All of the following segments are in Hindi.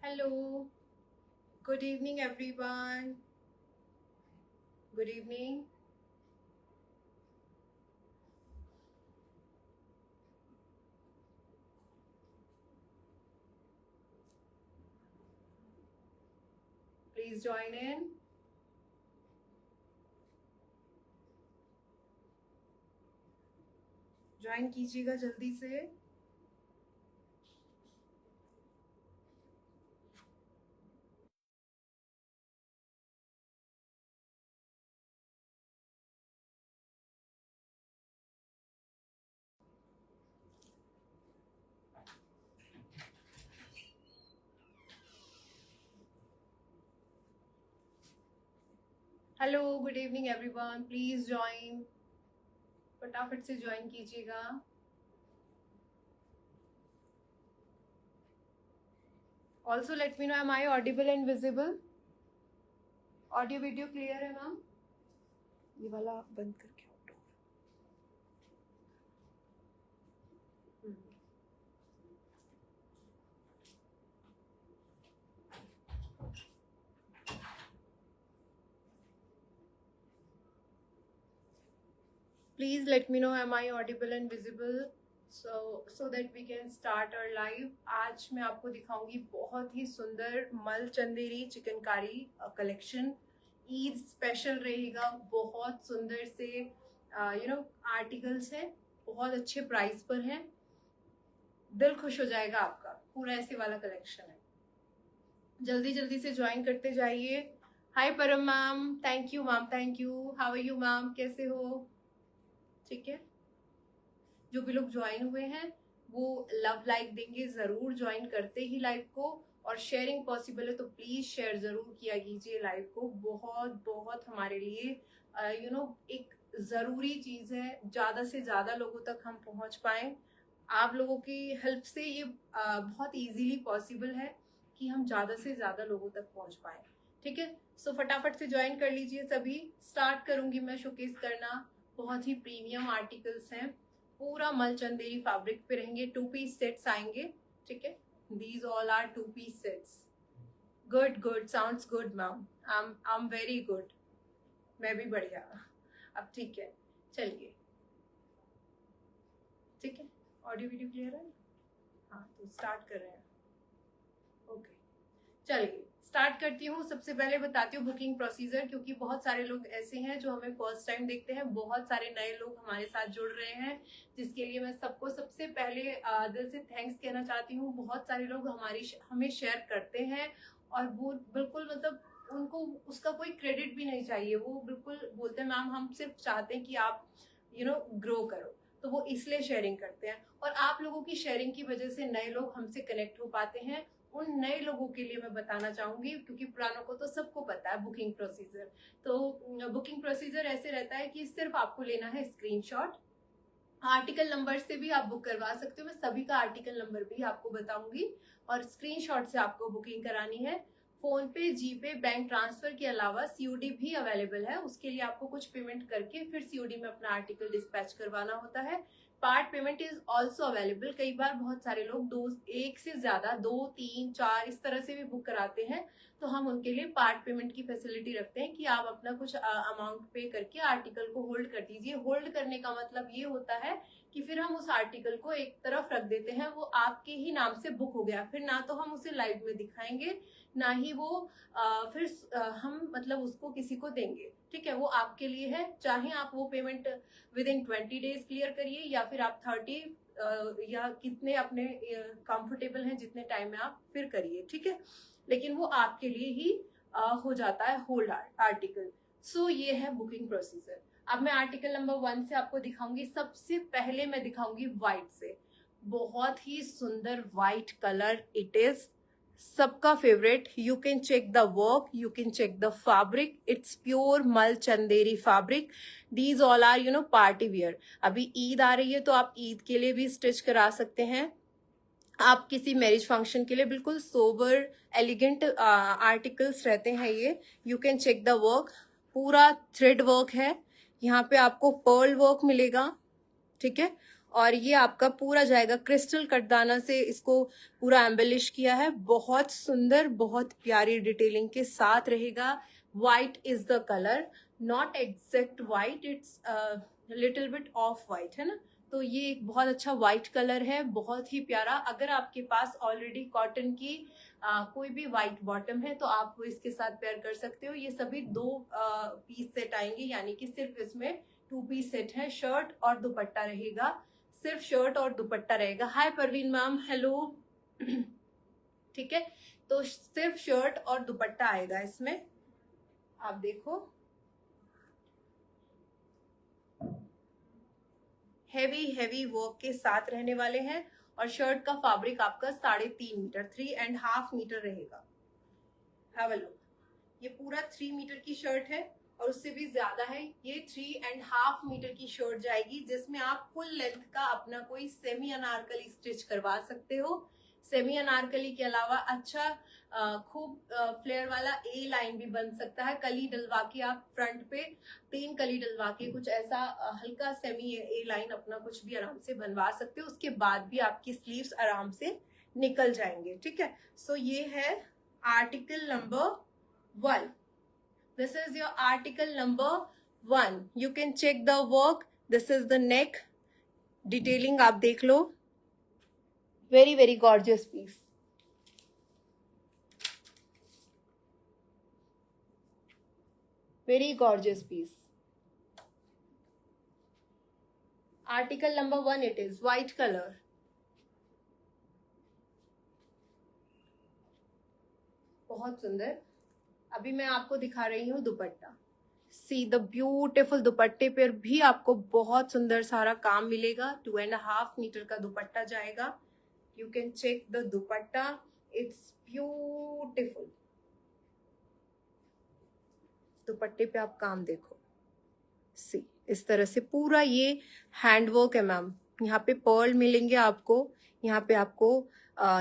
Hello, good evening, everyone. Good evening. Please join in. Join कीजिएगा जल्दी से. Hello, good evening everyone. Please join. फटाफट से ज्वाइन कीजिएगा. Also let me know, am I audible and visible? Audio video clear है मैम? ये वाला बंद करके out. Please let me know, am I audible and visible? So that we can start our live. आज मैं आपको दिखाऊंगी बहुत ही सुंदर मल चंदेरी चिकनकारी कलेक्शन. ईद स्पेशल रहेगा. बहुत सुंदर से आर्टिकल्स हैं. बहुत अच्छे प्राइस पर हैं. दिल खुश हो जाएगा आपका. पूरा ऐसे वाला कलेक्शन है. जल्दी जल्दी से ज्वाइन करते जाइए. Hi Param ma'am, thank you ma'am, thank you. How are you ma'am, कैसे हो? ठीक है. जो भी लोग ज्वाइन हुए हैं वो लव लाइक देंगे जरूर ज्वाइन करते ही लाइव को. और शेयरिंग पॉसिबल है तो प्लीज शेयर जरूर किया कीजिए लाइव को. बहुत बहुत हमारे लिए एक जरूरी चीज है. ज्यादा से ज्यादा लोगों तक हम पहुंच पाए. आप लोगों की हेल्प से ये बहुत इजीली पॉसिबल है कि हम ज्यादा से ज्यादा लोगों तक पहुंच पाए. ठीक है. सो फटाफट से ज्वाइन कर लीजिए सभी. स्टार्ट करूंगी मैं शोकेस करना. बहुत ही प्रीमियम आर्टिकल्स हैं. पूरा मल चंदेरी फैब्रिक पे रहेंगे. 2 पीस सेट्स आएंगे. ठीक है. These all are 2 piece sets. Good good, sounds good ma'am. I am very good. मैं भी बढ़िया. अब ठीक है, चलिए. ठीक है. ऑडियो वीडियो क्लियर है? हाँ, तो स्टार्ट कर रहे हैं. ओके, चलिए स्टार्ट करती हूँ. सबसे पहले बताती हूँ बुकिंग प्रोसीजर, क्योंकि बहुत सारे लोग ऐसे हैं जो हमें फर्स्ट टाइम देखते हैं. बहुत सारे नए लोग हमारे साथ जुड़ रहे हैं, जिसके लिए मैं सबको सबसे पहले दिल से थैंक्स कहना चाहती हूँ. बहुत सारे लोग हमें शेयर करते हैं और वो बिल्कुल मतलब उनको उसका कोई क्रेडिट भी नहीं चाहिए. वो बिल्कुल बोलते हैं मैम हम सिर्फ चाहते हैं कि आप ग्रो करो. तो वो इसलिए शेयरिंग करते हैं. और आप लोगों की शेयरिंग की वजह से नए लोग हमसे कनेक्ट हो पाते हैं. उन नए लोगों के लिए मैं बताना चाहूंगी, क्योंकि पुरानों को तो सबको पता है बुकिंग प्रोसीजर. तो बुकिंग प्रोसीजर ऐसे रहता है कि सिर्फ आपको लेना है स्क्रीनशॉट. आर्टिकल नंबर से भी आप बुक करवा सकते हो. मैं सभी का आर्टिकल नंबर भी आपको बताऊंगी. और स्क्रीनशॉट से आपको बुकिंग करानी है. फोन पे, जीपे, बैंक ट्रांसफर के अलावा सीओडी भी अवेलेबल है. उसके लिए आपको कुछ पेमेंट करके फिर सीओडी में अपना आर्टिकल डिस्पैच करवाना होता है. Part payment is also available. कई बार बहुत सारे लोग एक से ज्यादा 2, 3, 4 इस तरह से भी बुक कराते हैं. तो हम उनके लिए पार्ट पेमेंट की फैसिलिटी रखते हैं कि आप अपना कुछ अमाउंट पे करके आर्टिकल को होल्ड कर दीजिए. होल्ड करने का मतलब ये होता है कि फिर हम उस आर्टिकल को एक तरफ रख देते हैं. वो आपके ही नाम से बुक हो गया. फिर ना तो हम उसे लाइव में दिखाएंगे, ना ही वो हम मतलब उसको किसी को देंगे. ठीक है. वो आपके लिए है. चाहे आप वो payment with in 20 days clear करिए, या फिर आप 30 या कितने अपने कंफर्टेबल हैं जितने टाइम में आप फिर करिए. ठीक है. लेकिन वो आपके लिए ही हो जाता है होल्ड आर्टिकल. सो ये है बुकिंग प्रोसीजर. अब मैं आर्टिकल नंबर 1 से आपको दिखाऊंगी. सबसे पहले मैं दिखाऊंगी व्हाइट से. बहुत ही सुंदर व्हाइट कलर इट इज. सबका favourite. You can check the work, you can check the fabric. It's pure mul Chanderi fabric. These all are party wear. अभी ईद आ रही है तो आप ईद के लिए भी स्टिच करा सकते हैं. आप किसी मैरिज फंक्शन के लिए बिल्कुल सोबर एलिगेंट आर्टिकल्स रहते हैं ये. You can check the work. पूरा थ्रेड वर्क है. यहाँ पे आपको पर्ल वर्क मिलेगा. ठीक है. और ये आपका पूरा जाएगा क्रिस्टल कटदाना से, इसको पूरा एम्बेलिश किया है, बहुत सुंदर, बहुत प्यारी डिटेलिंग के साथ रहेगा। White is the colour, not exact white, it's little bit of white, है ना। तो ये एक बहुत अच्छा व्हाइट कलर है, बहुत ही प्यारा। अगर आपके पास ऑलरेडी कॉटन की कोई भी व्हाइट बॉटम है तो आप इसके साथ पेयर कर सकते हो। ये सभी 2 पीस सेट आएंगे, यानी कि सिर्फ इसमें 2 पीस सेट है। शर्ट और दुपट्टा रहेगा, सिर्फ शर्ट और दुपट्टा रहेगा। हाय परवीन मैम, हेलो। ठीक है, तो सिर्फ शर्ट और दुपट्टा आएगा इसमें। आप देखो, हेवी वर्क के साथ रहने वाले हैं। और शर्ट का फैब्रिक आपका 3.5 मीटर, 3.5 मीटर रहेगा। हैव अ लुक, ये पूरा 3 मीटर की शर्ट है और उससे भी ज्यादा है। ये 3.5 मीटर की शर्ट जाएगी, जिसमें आप फुल लेंथ का अपना कोई सेमी अनारकली स्टिच करवा सकते हो। सेमी अनारकली के अलावा अच्छा खूब फ्लेयर वाला ए लाइन भी बन सकता है। कली डलवा के आप फ्रंट पे 3 कली डलवा के कुछ ऐसा हल्का सेमी ए लाइन अपना कुछ भी आराम से बनवा सकते हो। उसके बाद भी आपकी स्लीव्स आराम से निकल जाएंगे। ठीक है, सो ये है article number 1। This is your article number 1. You can check the work. This is the neck. Detailing आप देख लो. Very gorgeous piece. Very gorgeous piece. Article number 1 it is. White color. बहुत सुंदर। अभी मैं आपको दिखा रही हूँ दुपट्टा। सी द ब्यूटिफुल दुपट्टे पर भी आपको बहुत सुंदर सारा काम मिलेगा। 2.5 मीटर का दुपट्टा जाएगा। You can check the dupatta, it's beautiful. दुपट्टे पे आप काम देखो, सी इस तरह से पूरा ये हैंडवर्क है मैम। यहाँ पे पर्ल मिलेंगे आपको, यहाँ पे आपको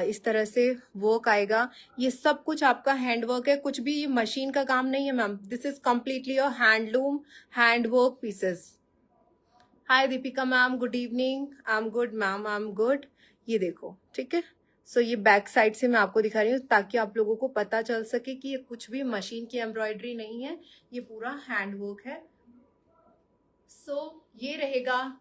इस तरह से वर्क आएगा। ये सब कुछ आपका हैंडवर्क है, कुछ भी मशीन का काम नहीं है ma'am. This is completely your handloom handwork pieces. Hi Deepika ma'am, good evening. I am good ma'am, I am good. ये देखो, ठीक है। सो ये बैक साइड से मैं आपको दिखा रही हूँ ताकि आप लोगों को पता चल सके कि ये कुछ भी मशीन की एम्ब्रॉयडरी नहीं है, ये पूरा हैंडवर्क है। सो ये रहेगा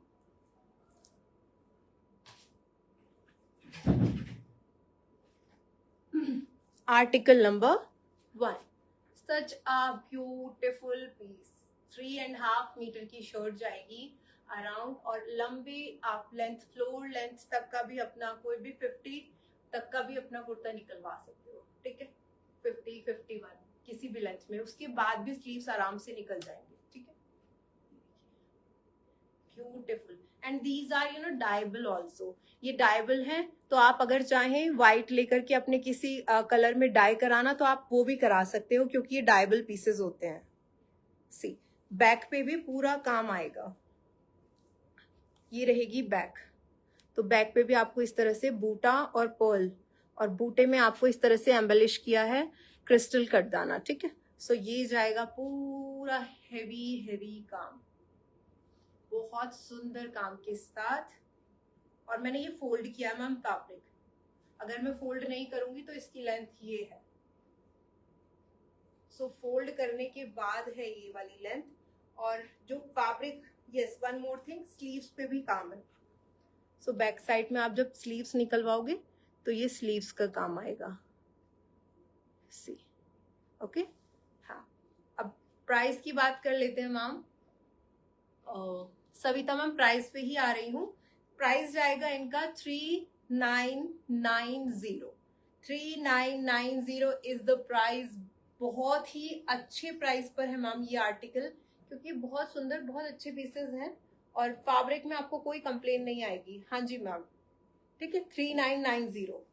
article number 1। Such a beautiful piece. 3.5 metre की शर्ट जाएगी अराउंड, और लंबी आप लेंथ, फ्लोर लेंथ तक का भी अपना कोई भी 50 तक का भी अपना कुर्ता निकलवा सकते हो। ठीक है, 50, 51 किसी भी लेंथ में, उसके बाद भी स्लीव्स आराम से निकल जाएंगे। ठीक है, beautiful. And these are you know dyeable also. ये डायबल है, तो आप अगर चाहें व्हाइट लेकर के अपने किसी कलर में डाई कराना तो आप वो भी करा सकते हो, क्योंकि ये डायबल पीसेस होते हैं। सी बैक पे भी पूरा काम आएगा। ये रहेगी बैक, तो बैक पे भी आपको इस तरह से बूटा और पर्ल, और बूटे में आपको इस तरह से एम्बेलिश किया है क्रिस्टल कटदाना। ठीक है, सो ये जाएगा पूरा हेवी काम, बहुत सुंदर काम के साथ। और मैंने ये फोल्ड किया मैम फैब्रिक, अगर मैं फोल्ड नहीं करूंगी तो इसकी लेंथ ये है। सो फोल्ड करने के बाद है ये वाली लेंथ। और जो fabric, yes one more thing, sleeves पे भी काम है। सो बैक साइड में आप जब स्लीव्स निकलवाओगे तो ये स्लीव्स का काम आएगा। सी ओके। हाँ, अब प्राइस की बात कर लेते हैं मैम। सविता मैम प्राइस पे ही आ रही हूँ। प्राइस जाएगा इनका 3990। 3990 इज द प्राइस। बहुत ही अच्छे प्राइस पर है मैम ये आर्टिकल, क्योंकि बहुत सुंदर, बहुत अच्छे पीसेस हैं और फैब्रिक में आपको कोई कंप्लेन नहीं आएगी। हाँ जी मैम, ठीक है, 3990।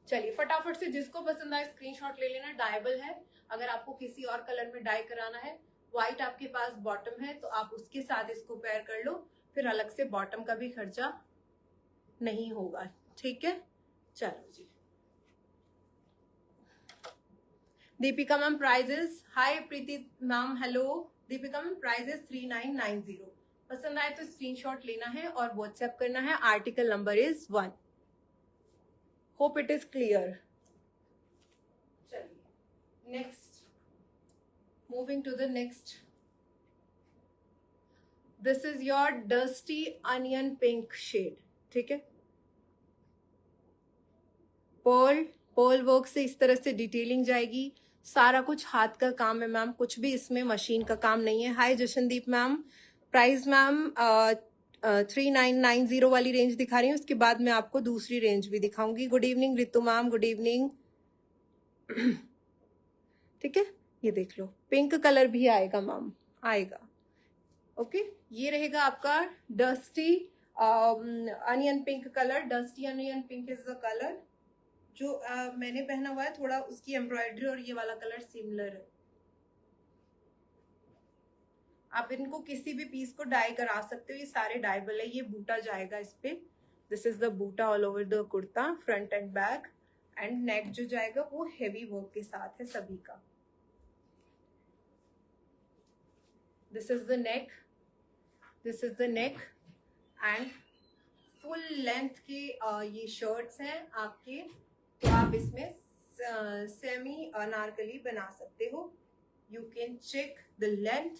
चलिए फटाफट से जिसको पसंद आए स्क्रीनशॉट ले लेना। डायबल है, अगर आपको किसी और कलर में डाई कराना है, व्हाइट आपके पास बॉटम है तो आप उसके साथ इसको पेयर कर लो, फिर अलग से बॉटम का भी खर्चा नहीं होगा। ठीक है, चलो जी। Deepika ma'am prices, hi Preeti ma'am, hello. Deepika ma'am prices 3990। पसंद आए तो स्क्रीनशॉट लेना है और व्हाट्सएप करना है. Article number is 1. Hope it is clear. चलिए next, moving to the next. This is your dusty onion pink shade. ठीक है, पर्ल वर्क से इस तरह से डिटेलिंग जाएगी. सारा कुछ हाथ का काम है मैम, कुछ भी इसमें मशीन का काम नहीं है. हाय जशनदीप मैम. प्राइस मैम 3990 वाली रेंज दिखा रही हूँ. उसके बाद मैं आपको दूसरी रेंज भी दिखाऊंगी. Good evening Ritu ma'am, good evening. ठीक है, ये देख लो, पिंक कलर भी आएगा मैम, आएगा. ओके, ये रहेगा आपका dusty onion pink colour. Dusty onion pink is the colour. जो मैंने पहना हुआ है थोड़ा उसकी एम्ब्रॉयडरी और ये वाला कलर सिमिलर है. आप इनको किसी भी पीस को डाई करा सकते हो. ये सारे डाइबल है. ये बूटा जाएगा इस पे. This is the buta all over the kurta, front and back. And neck जो जाएगा वो हेवी वर्क के साथ है सभी का. This is the neck, this is the neck. And full length के ये शर्ट्स हैं आपके, तो आप इसमें सेमी अनारकली बना सकते हो. You can check the length.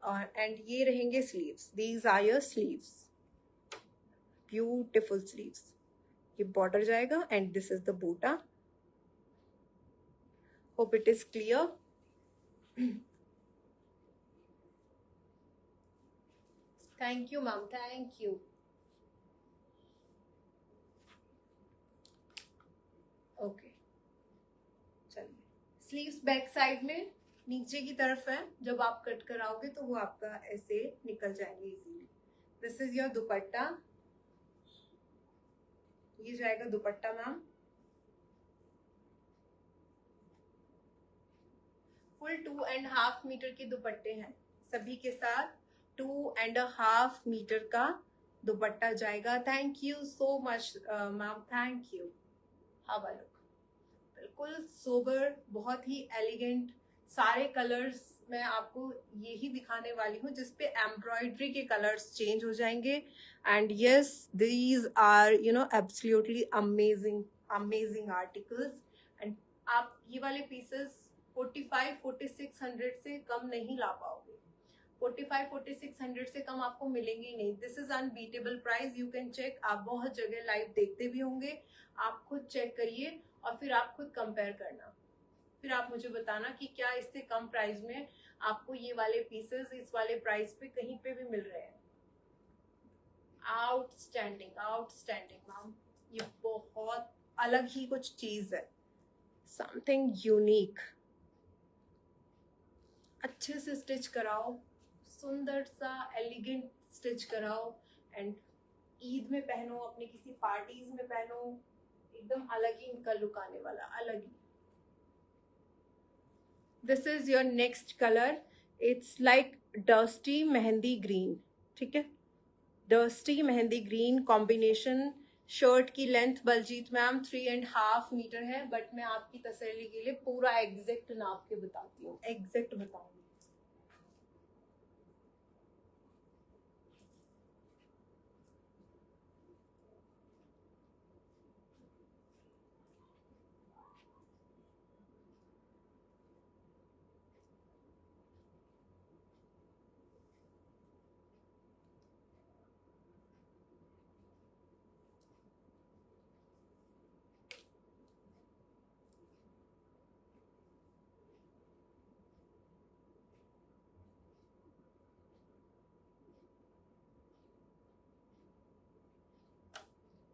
And ये रहेंगे sleeves. These are your sleeves, beautiful sleeves. ये बॉर्डर जाएगा and this is the buta. Hope it is clear. Thank you ma'am, thank you. Okay, चलिए. स्लीव्स बैक साइड में नीचे की तरफ है. जब आप कट कराओगे तो वो आपका ऐसे निकल जाएंगे इजीली. दिस इज योर दुपट्टा. ये जाएगा दुपट्टा मैम. फुल 2.5 मीटर के दुपट्टे हैं सभी के साथ. 2.5 मीटर का दुपट्टा जाएगा. Thank you so much ma'am, thank you. How are look, बिल्कुल सोबर, बहुत ही एलिगेंट. सारे कलर्स मैं आपको यही दिखाने वाली हूँ जिसपे एम्ब्रॉयडरी के कलर्स चेंज हो जाएंगे. And yes, these are absolutely amazing amazing articles. And आप ये वाले पीसेस 45-4600 से कम नहीं ला पाओगे. 45-4600 से कम आपको मिलेंगे ही नहीं. This is unbeatable price. You can check. आप बहुत जगह लाइव देखते भी होंगे. आप खुद चेक करिए और फिर आप खुद कंपेयर करना. फिर आप मुझे बताना कि क्या इससे कम प्राइस में आपको ये वाले पीसेस इस वाले प्राइस पे कहीं पे भी मिल रहे हैं. Outstanding outstanding ma'am. ये बहुत अलग ही कुछ चीज है, समथिंग यूनिक. अच्छे से स्टिच कराओ, सुंदर सा एलिगेंट स्टिच कराओ. एंड ईद में पहनो, अपने किसी पार्टीज में पहनो. एकदम अलग ही इनका लुक आने वाला, अलग ही. This is your next colour. It's like dusty mehndi green. ठीक है, dusty mehndi green combination. Shirt की लेंथ बलजीत मैम 3.5 मीटर है. बट मैं आपकी तसल्ली के लिए पूरा एग्जैक्ट नाप के बताती हूँ, एग्जैक्ट बताऊंगी.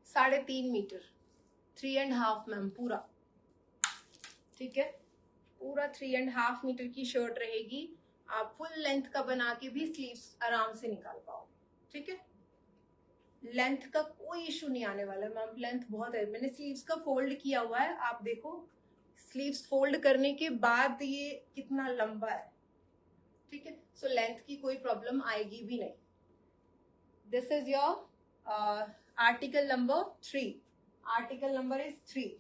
साढ़े 3 मीटर, 3.5 मैम पूरा. ठीक है, पूरा 3.5 मीटर की शर्ट रहेगी. आप फुल लेंथ का बना के भी स्लीव्स आराम से निकाल पाओगे. ठीक है, लेंथ का कोई इशू नहीं आने वाला मैम. लेंथ बहुत है. मैंने स्लीव्स का फोल्ड किया हुआ है, आप देखो. स्लीव्स फोल्ड करने के बाद ये कितना लंबा है. ठीक है, सो लेंथ की कोई प्रॉब्लम आएगी भी नहीं. This is your article number 3. Article number is 3.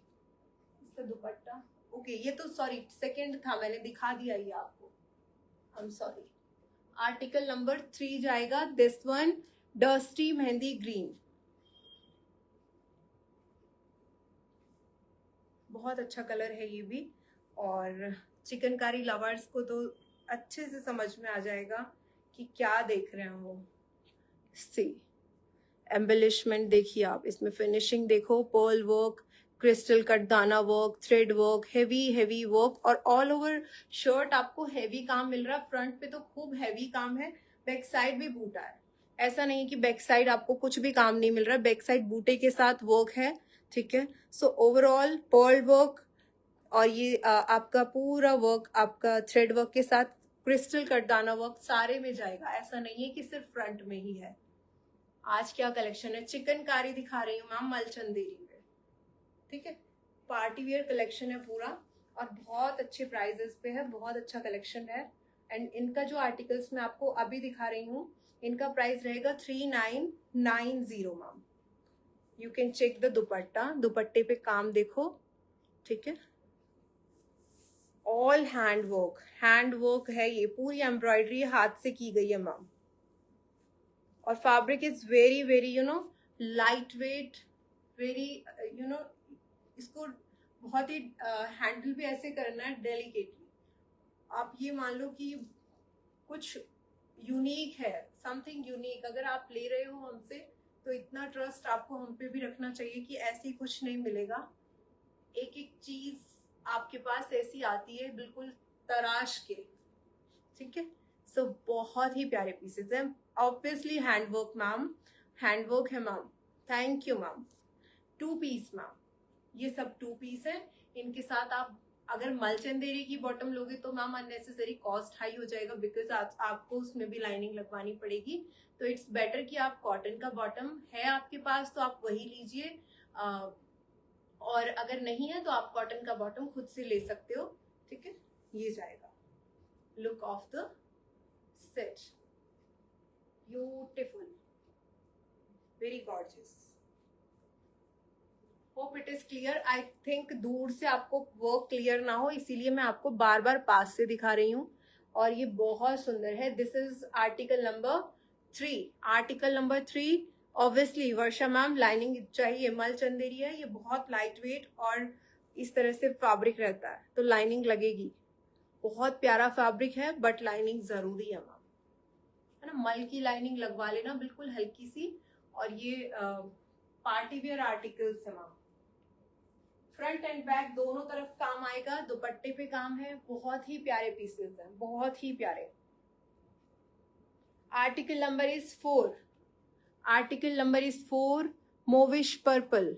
इसका दुपट्टा ओके. ये तो सॉरी सेकंड था, मैंने दिखा दिया ये आपको. I am sorry. Article number 3 जाएगा this one, dusty mehndi green. बहुत अच्छा कलर है ये भी, और चिकनकारी लवर्स को तो अच्छे से समझ में आ जाएगा कि क्या देख रहे हैं वो। सी एम्बेलिशमेंट देखिए आप, इसमें फिनिशिंग देखो, पर्ल वर्क, क्रिस्टल कटदाना work, thread work, heavy work, और ऑल ओवर शर्ट आपको हेवी काम मिल रहा है। फ्रंट पे तो खूब हेवी काम है, बैक साइड भी बूटा है। ऐसा नहीं कि बैक साइड आपको कुछ भी काम नहीं मिल रहा है, बैक साइड बूटे के साथ वर्क है, ठीक है। सो ओवरऑल पर्ल वर्क, और ये आपका पूरा वर्क आपका थ्रेड वर्क के साथ क्रिस्टल कटदाना वर्क सारे में जाएगा। ऐसा नहीं है कि सिर्फ फ्रंट में ही है। आज क्या कलेक्शन है, चिकनकारी दिखा रही हूँ मैम मलचंदेरी में, ठीक है। पार्टी वेयर कलेक्शन है पूरा, और बहुत अच्छे प्राइजेस पे है, बहुत अच्छा कलेक्शन है। एंड इनका जो आर्टिकल्स मैं आपको अभी दिखा रही हूँ, इनका प्राइस रहेगा 3990 ma'am. You can check the dupatta, दुपट्टे पे काम देखो, ठीक है। ऑल हैंड वर्क है, ये पूरी एम्ब्रॉयडरी हाथ से की गई है मैम। और fabric is very very light weight, very इसको बहुत ही हैंडल भी ऐसे करना है डेलिकेटली। आप ये मान लो कि कुछ यूनिक है, समथिंग यूनिक अगर आप ले रहे हो हमसे, तो इतना ट्रस्ट आपको हम पे भी रखना चाहिए कि ऐसी कुछ नहीं मिलेगा। एक एक चीज आपके पास ऐसी आती है बिल्कुल तराश के, ठीक है। सो बहुत ही प्यारे पीसेस हैं, ऑब्वियसली हैंडवर्क मैम, हैंडवर्क है ma'am. Thank you ma'am. 2 piece ma'am, ये सब 2 पीस है। इनके साथ आप अगर मलचंदेरी की बॉटम लोगे तो मैम अननेसेसरी कॉस्ट हाई हो जाएगा, बिकॉज आपको उसमें भी लाइनिंग लगवानी पड़ेगी। तो इट्स बेटर कि आप कॉटन का बॉटम है आपके पास तो आप वही लीजिए, और अगर नहीं है तो आप कॉटन का बॉटम खुद से ले सकते हो, ठीक है। ये जाएगा look of the set, beautiful, very gorgeous. Hope it is clear. I think दूर से आपको वर्क क्लियर ना हो, इसीलिए मैं आपको बार बार पास से दिखा रही हूँ। और ये बहुत सुंदर है। This is article number 3, article number 3। Obviously Varsha ma'am lining चाहिए, मलचंदेरी है ये, बहुत लाइट वेट और इस तरह से फैब्रिक रहता है तो लाइनिंग लगेगी। बहुत प्यारा फैब्रिक है, बट लाइनिंग जरूरी है मैम, है ना। मल की लाइनिंग लगवा लेना बिल्कुल हल्की सी। और ये पार्टी वेयर आर्टिकल्स है मैम, फ्रंट एंड बैक दोनों तरफ काम आएगा, दुपट्टे पे काम है, बहुत ही प्यारे पीसेस हैं, बहुत ही प्यारे। Article number is 4, article number is 4, mauvish purple.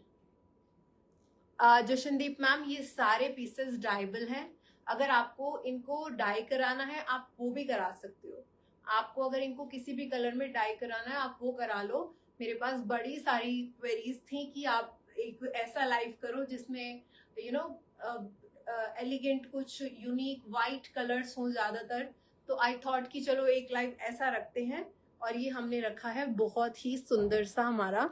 Jashandeep ma'am ये सारे पीसेस डाइबल हैं, अगर आपको इनको डाई कराना है आप वो भी करा सकते हो। आपको अगर इनको किसी भी कलर में डाई कराना है आप वो करा लो। मेरे पास बड़ी सारी क्वेरीज थी कि आप एक ऐसा लाइव करो जिसमें एलिगेंट कुछ यूनिक वाइट कलर्स हों ज्यादातर, तो आई थॉट कि चलो एक लाइव ऐसा रखते हैं। और ये हमने रखा है बहुत ही सुंदर सा, हमारा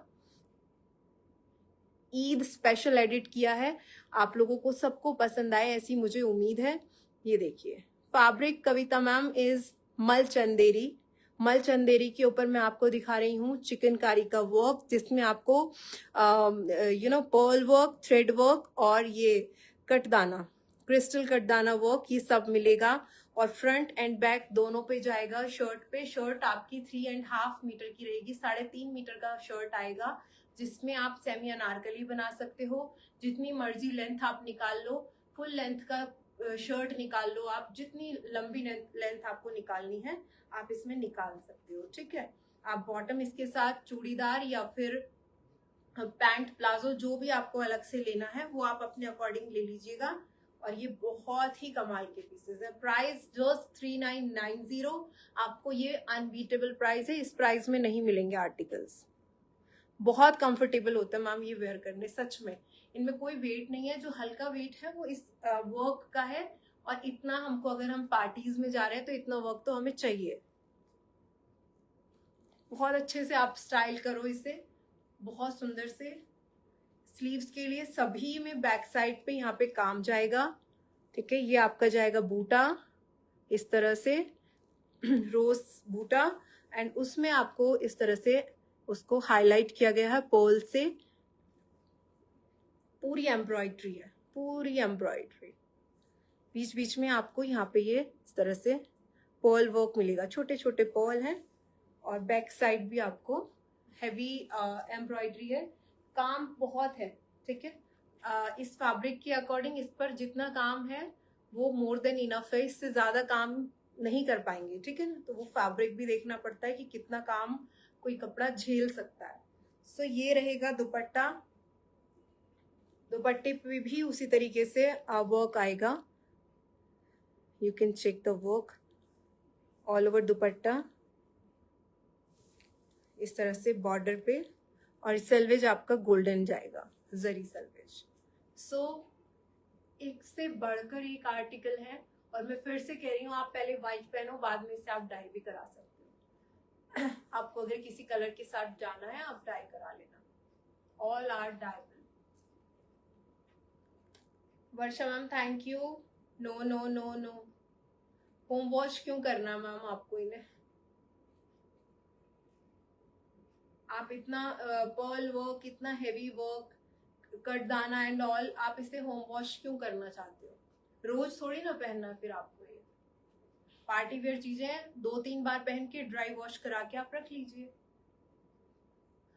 ईद स्पेशल एडिट किया है। आप लोगों को सबको पसंद आए ऐसी मुझे उम्मीद है। ये देखिए फैब्रिक कविता मैम इज मलचंदेरी, मलचंदेरी के ऊपर मैं आपको दिखा रही हूँ चिकनकारी का वर्क, जिसमें आपको पर्ल वर्क, थ्रेड वर्क और ये कटदाना, क्रिस्टल कटदाना वर्क, ये सब मिलेगा। और फ्रंट एंड बैक दोनों पे जाएगा शर्ट पे। शर्ट आपकी 3.5 मीटर की रहेगी, 3.5 मीटर का शर्ट आएगा, जिसमें आप सेमी अनारकली बना सकते हो। जितनी मर्जी लेंथ आप निकाल लो, फुल लेंथ का शर्ट निकाल लो आप, जितनी लंबी लेंथ आपको निकालनी है आप इसमें निकाल सकते हो, ठीक है। आप बॉटम इसके साथ चूड़ीदार या फिर पैंट प्लाजो जो भी आपको अलग से लेना है वो आप अपने अकॉर्डिंग ले लीजिएगा। और ये बहुत ही कमाल के पीसेस है। प्राइस जस्ट 3990, आपको ये अनबीटेबल प्राइस है, इस प्राइस में नहीं मिलेंगे आर्टिकल्स। बहुत कंफर्टेबल होता है मैम ये वेयर करने, सच में। इनमें कोई वेट नहीं है, जो हल्का वेट है वो इस वर्क का है। और इतना हमको, अगर हम पार्टीज में जा रहे हैं तो इतना वर्क तो हमें चाहिए। बहुत अच्छे से आप स्टाइल करो इसे, बहुत सुंदर से। स्लीव्स के लिए सभी में बैक साइड पे यहाँ पे काम जाएगा, ठीक है। ये आपका जाएगा बूटा इस तरह से, रोज बूटा, एंड उसमें आपको इस तरह से उसको हाईलाइट किया गया है पर्ल से। पूरी एम्ब्रॉयडरी है, पूरी एम्ब्रॉयडरी। बीच बीच में आपको यहाँ पे ये इस तरह से पर्ल वर्क मिलेगा, छोटे छोटे पर्ल हैं। और बैक साइड भी आपको हैवी एम्ब्रॉयडरी है, काम बहुत है, ठीक है। इस फैब्रिक के अकॉर्डिंग इस पर जितना काम है वो मोर देन इनफ है, इससे ज्यादा काम नहीं कर पाएंगे, ठीक है ना। तो वो फैब्रिक भी देखना पड़ता है कि कितना काम कोई कपड़ा झेल सकता है। सो ये रहेगा दुपट्टा। दुपट्टे पे भी उसी तरीके से वर्क आएगा। You can check the work all over dupatta, इस तरह से बॉर्डर पे। और सेल्वेज आपका गोल्डन जाएगा, जरी सेल्वेज। सो एक से बढ़कर एक आर्टिकल है। और मैं फिर से कह रही हूँ, आप पहले व्हाइट पहनो, बाद में से आप डाई भी करा सकते हो। आपको अगर किसी कलर के साथ जाना है आप डाई करा लेना, all are dyeable. Varsha ma'am thank you. No no no no, home wash क्यों करना मैम आपको इन्हें? आप इतना पर्ल वर्क, इतना हेवी वर्क, कटदाना एंड ऑल, आप इसे होम वॉश क्यों करना चाहते हो? रोज थोड़ी ना पहनना है फिर आपको। ये पार्टी वेयर चीजें हैं, 2-3 बार पहन के ड्राई वॉश करा के आप रख लीजिए।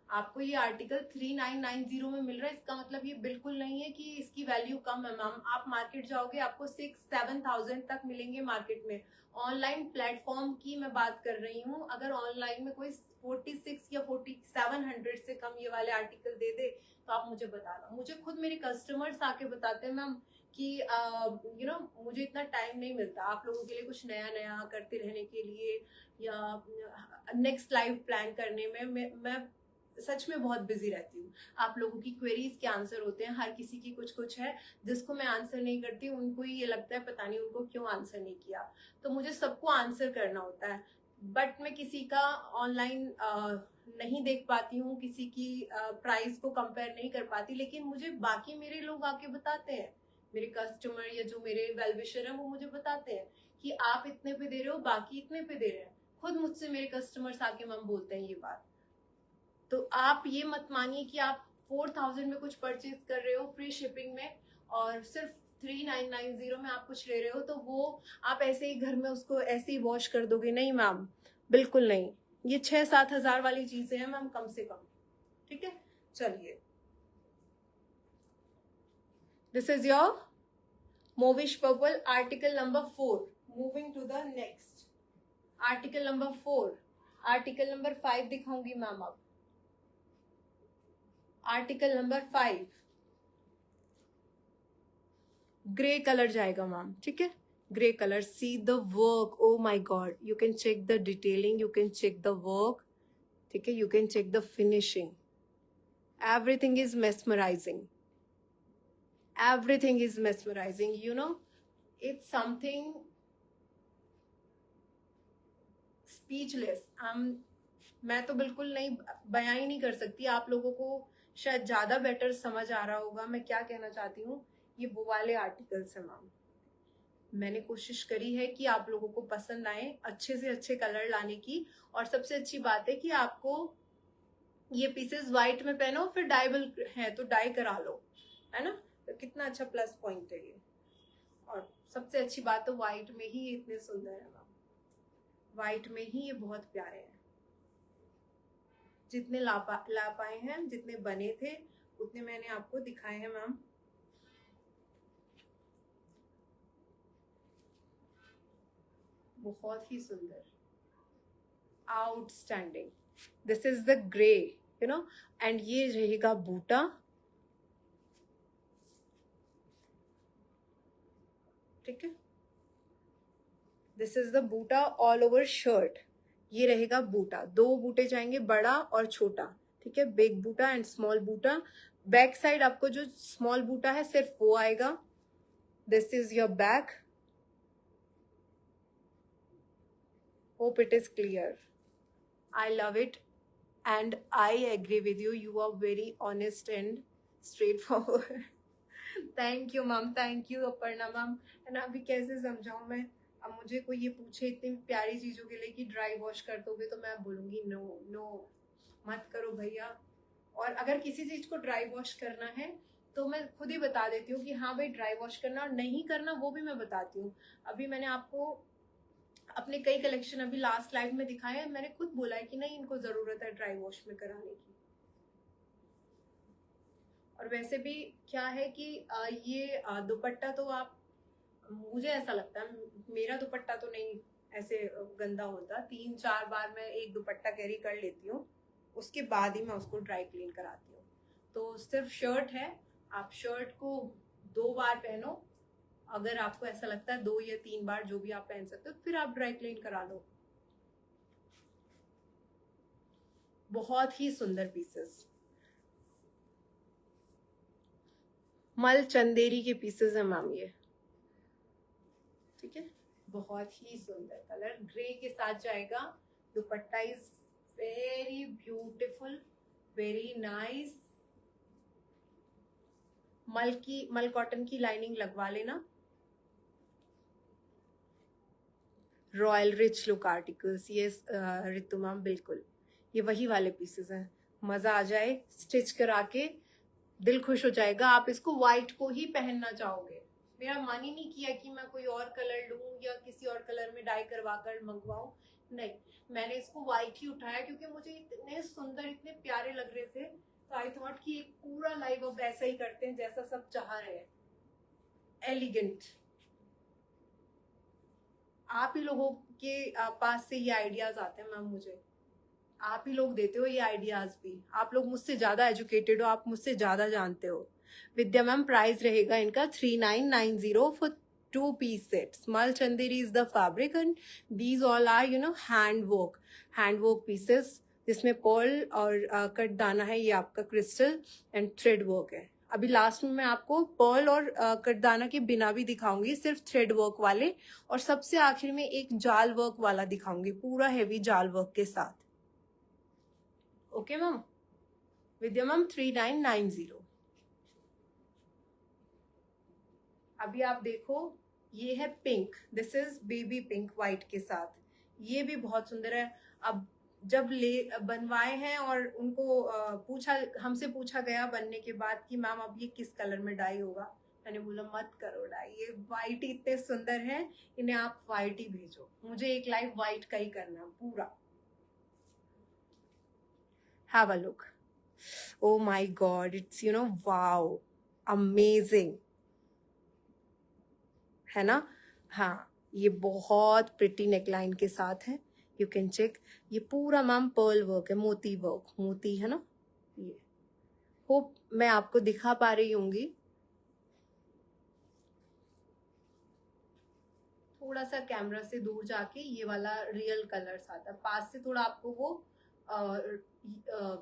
आपको ये आर्टिकल 3990 में मिल रहा है, इसका मतलब ये बिल्कुल नहीं है कि इसकी वैल्यू कम है मैम। आप मार्केट जाओगे आपको 6-7,000 तक मिलेंगे मार्केट में। ऑनलाइन प्लेटफॉर्म की मैं बात कर रही हूँ, अगर ऑनलाइन में कोई 46 या 4700 से कम ये वाले आर्टिकल दे दे तो आप मुझे बताना। मुझे खुद मेरे कस्टमर्स आके बताते हैं मैम कि यू नो मुझे इतना टाइम नहीं मिलता आप लोगों के लिए कुछ नया नया करते रहने के लिए, या नेक्स्ट लाइव प्लान करने में। मैं सच में बहुत बिजी रहती हूँ। आप लोगों की क्वेरीज के आंसर होते हैं, हर किसी की कुछ कुछ है जिसको मैं आंसर नहीं करती, उनको ये लगता है पता नहीं उनको क्यों आंसर नहीं किया। तो मुझे सबको आंसर करना होता है, बट मैं किसी का ऑनलाइन नहीं देख पाती हूँ, किसी की प्राइस को कंपेयर नहीं कर पाती। लेकिन मुझे बाकी मेरे लोग आके बताते हैं, मेरे कस्टमर या जो मेरे वेलविशर हैं वो मुझे बताते हैं कि आप इतने पे दे रहे हो, बाकी इतने पे दे रहे हैं। खुद मुझसे मेरे कस्टमर्स आके मैम बोलते हैं ये बात। तो आप ये मत मानिए कि आप 4000 में कुछ परचेज कर रहे हो फ्री शिपिंग में, और सिर्फ 3990 में आप कुछ ले रहे हो तो वो आप ऐसे ही घर में उसको ऐसे ही वॉश कर दोगे। नहीं मैम, बिल्कुल नहीं। ये 6-7 हजार वाली चीजें हैं मैम, कम से कम, ठीक है। चलिए, this is your mauvish purple article number 4। Moving to the next article number 4। Article number 5 दिखाऊंगी मैम अब। आर्टिकल नंबर 5 ग्रे कलर जाएगा मैम, ठीक है। Grey colour, see the work, oh my God, you can check the detailing, you can check the work, ठीक है, you can check the finishing. Everything is mesmerising, everything is mesmerising, you know, it's something speechless. मैं तो बिल्कुल नहीं, बयां ही नहीं कर सकती। आप लोगों को शायद ज्यादा बेटर समझ आ रहा होगा मैं क्या कहना चाहती हूँ। ये वो वाले आर्टिकल्स हैं मैम, मैंने कोशिश करी है कि आप लोगों को पसंद आए, अच्छे से अच्छे कलर लाने की। और सबसे अच्छी बात है कि आपको ये पीसेस व्हाइट में पहनो, फिर डाइबल है तो डाई करा लो, है ना। तो कितना अच्छा प्लस पॉइंट है ये। और सबसे अच्छी बात तो व्हाइट में ही इतने सुंदर है मैम, व्हाइट में ही ये बहुत प्यारे हैं। जितने ला पाए हैं, जितने बने थे उतने मैंने आपको दिखाए हैं मैम। बहुत ही सुंदर, outstanding. This is the grey, you know, and ये रहेगा बूटा, ठीक है। This is the buta all over shirt. ये रहेगा बूटा, 2 बूटे जाएंगे, बड़ा और छोटा, ठीक है, big buta and small buta. Back side आपको जो स्मॉल बूटा है सिर्फ वो आएगा। This is your back. Hope it is clear. I love it and I agree with you. You are very honest and straightforward. Thank you, ma'am. Thank you, Aparna, ma'am. And अभी कैसे समझाऊं मैं? अब मुझे कोई ये पूछे इतनी प्यारी चीज़ों के लिए कि ड्राई वॉश कर दोगे, तो मैं बोलूँगी नो नो, मत करो भैया। और अगर किसी चीज़ को ड्राई वॉश करना है तो मैं खुद ही बता देती हूँ कि हाँ भाई ड्राई वॉश करना, और नहीं करना वो भी मैं बताती हूँ। अभी मैंने आपको अपने कई कलेक्शन अभी लास्ट लाइव में दिखाए हैं, मैंने खुद बोला है कि नहीं इनको ज़रूरत है ड्राई वॉश में कराने की। और वैसे भी क्या है कि ये दुपट्टा तो आप, मुझे ऐसा लगता है, मेरा दुपट्टा तो नहीं ऐसे गंदा होता, 3-4 बार मैं एक दुपट्टा कैरी कर लेती हूँ, उसके बाद ही मैं उसको ड्राई क्लीन कराती हूँ। तो सिर्फ शर्ट है, आप शर्ट को 2 बार पहनो, अगर आपको ऐसा लगता है 2 या 3 बार जो भी आप पहन सकते हो, फिर आप ड्राई क्लीन करा लो। बहुत ही सुंदर पीसेस, मल चंदेरी के पीसेस है मैम ये, ठीक है। बहुत ही सुंदर कलर ग्रे के साथ जाएगा। दुपट्टा is very beautiful, very nice. मल कॉटन की लाइनिंग लगवा लेना। रॉयल रिच लुक आर्टिकल्स, ये रितु मैम बिल्कुल ये वही वाले पीसेस हैं। मजा आ जाए स्टिच करा के, दिल खुश हो जाएगा। आप इसको व्हाइट को ही पहनना चाहोगे। मेरा मन ही नहीं किया कि मैं कोई और कलर लूं या किसी और कलर में डाई करवा कर मंगवाऊं, नहीं, मैंने इसको व्हाइट ही उठाया क्योंकि मुझे इतने सुंदर, इतने प्यारे लग रहे थे। तो आई थॉट कि एक पूरा लाइव अब ऐसा ही करते हैं जैसा सब चाह रहे हैं, एलिगेंट। आप ही लोगों के पास से ये आइडियाज आते हैं मैम, मुझे आप ही लोग देते हो ये आइडियाज भी। आप लोग मुझसे ज्यादा एजुकेटेड हो, आप मुझसे ज्यादा जानते हो। विद्या मैम प्राइस रहेगा इनका 3990 for 2 piece sets. Mul Chanderi is the fabric and these all are hand work pieces, जिसमें पर्ल और कट दाना है, ये आपका क्रिस्टल एंड थ्रेड वर्क है। अभी लास्ट में मैं आपको पर्ल और कटदाना के बिना भी दिखाऊंगी, सिर्फ थ्रेड वर्क वाले, और सबसे आखिर में एक जाल वर्क वाला दिखाऊंगी, पूरा हेवी जाल वर्क के साथ। ओके मैम, विद्या मैम 3990। अभी आप देखो, ये है pink, this is baby pink white के साथ, ये भी बहुत सुंदर है। अब जब बनवाए हैं और उनको हमसे पूछा गया बनने के बाद कि मैम अब ये किस कलर में डाई होगा, मैंने बोला मत करो डाई, ये व्हाइट ही इतने सुंदर है, इन्हें आप व्हाइट ही भेजो, मुझे एक लाइव व्हाइट का ही करना पूरा। Have a look, oh my god, it's wow, amazing, है ना। हाँ, ये बहुत प्रिटी नेकलाइन के साथ है, यू कैन चेक। ये पूरा मैम पर्ल वर्क है, मोती वर्क, मोती है ना ये। होप मैं आपको दिखा पा रही होंगी। थोड़ा सा कैमरा से दूर जाके ये वाला रियल कलर्स आता है, पास से थोड़ा आपको वो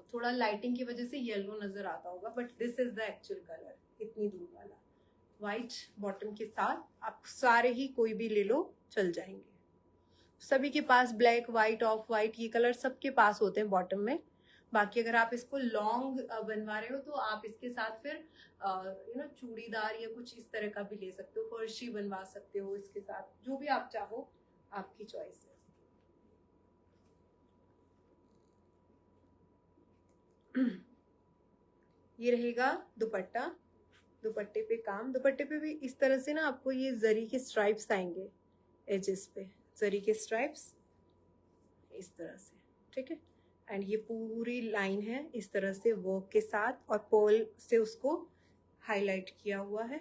थोड़ा लाइटिंग की वजह से येलो नजर आता होगा, but this is the actual colour, इतनी दूर वाला व्हाइट बॉटम के साथ। आप सारे ही कोई भी ले लो चल जाएंगे, सभी के पास ब्लैक, व्हाइट, ऑफ व्हाइट, ये कलर सबके पास होते हैं बॉटम में। बाकी अगर आप इसको लॉन्ग बनवा रहे हो तो आप इसके साथ फिर चूड़ीदार या कुछ इस तरह का भी ले सकते हो, फर्शी बनवा सकते हो इसके साथ, जो भी आप चाहो, आपकी चॉइस है। ये रहेगा दुपट्टा, दुपट्टे पे काम, दुपट्टे पे भी इस तरह से ना आपको ये जरी के स्ट्राइप्स आएंगे, एजेस पे जरी के स्ट्राइप्स इस तरह से, ठीक है। एंड ये पूरी लाइन है इस तरह से वर्क के साथ, और पर्ल से उसको हाईलाइट किया हुआ है।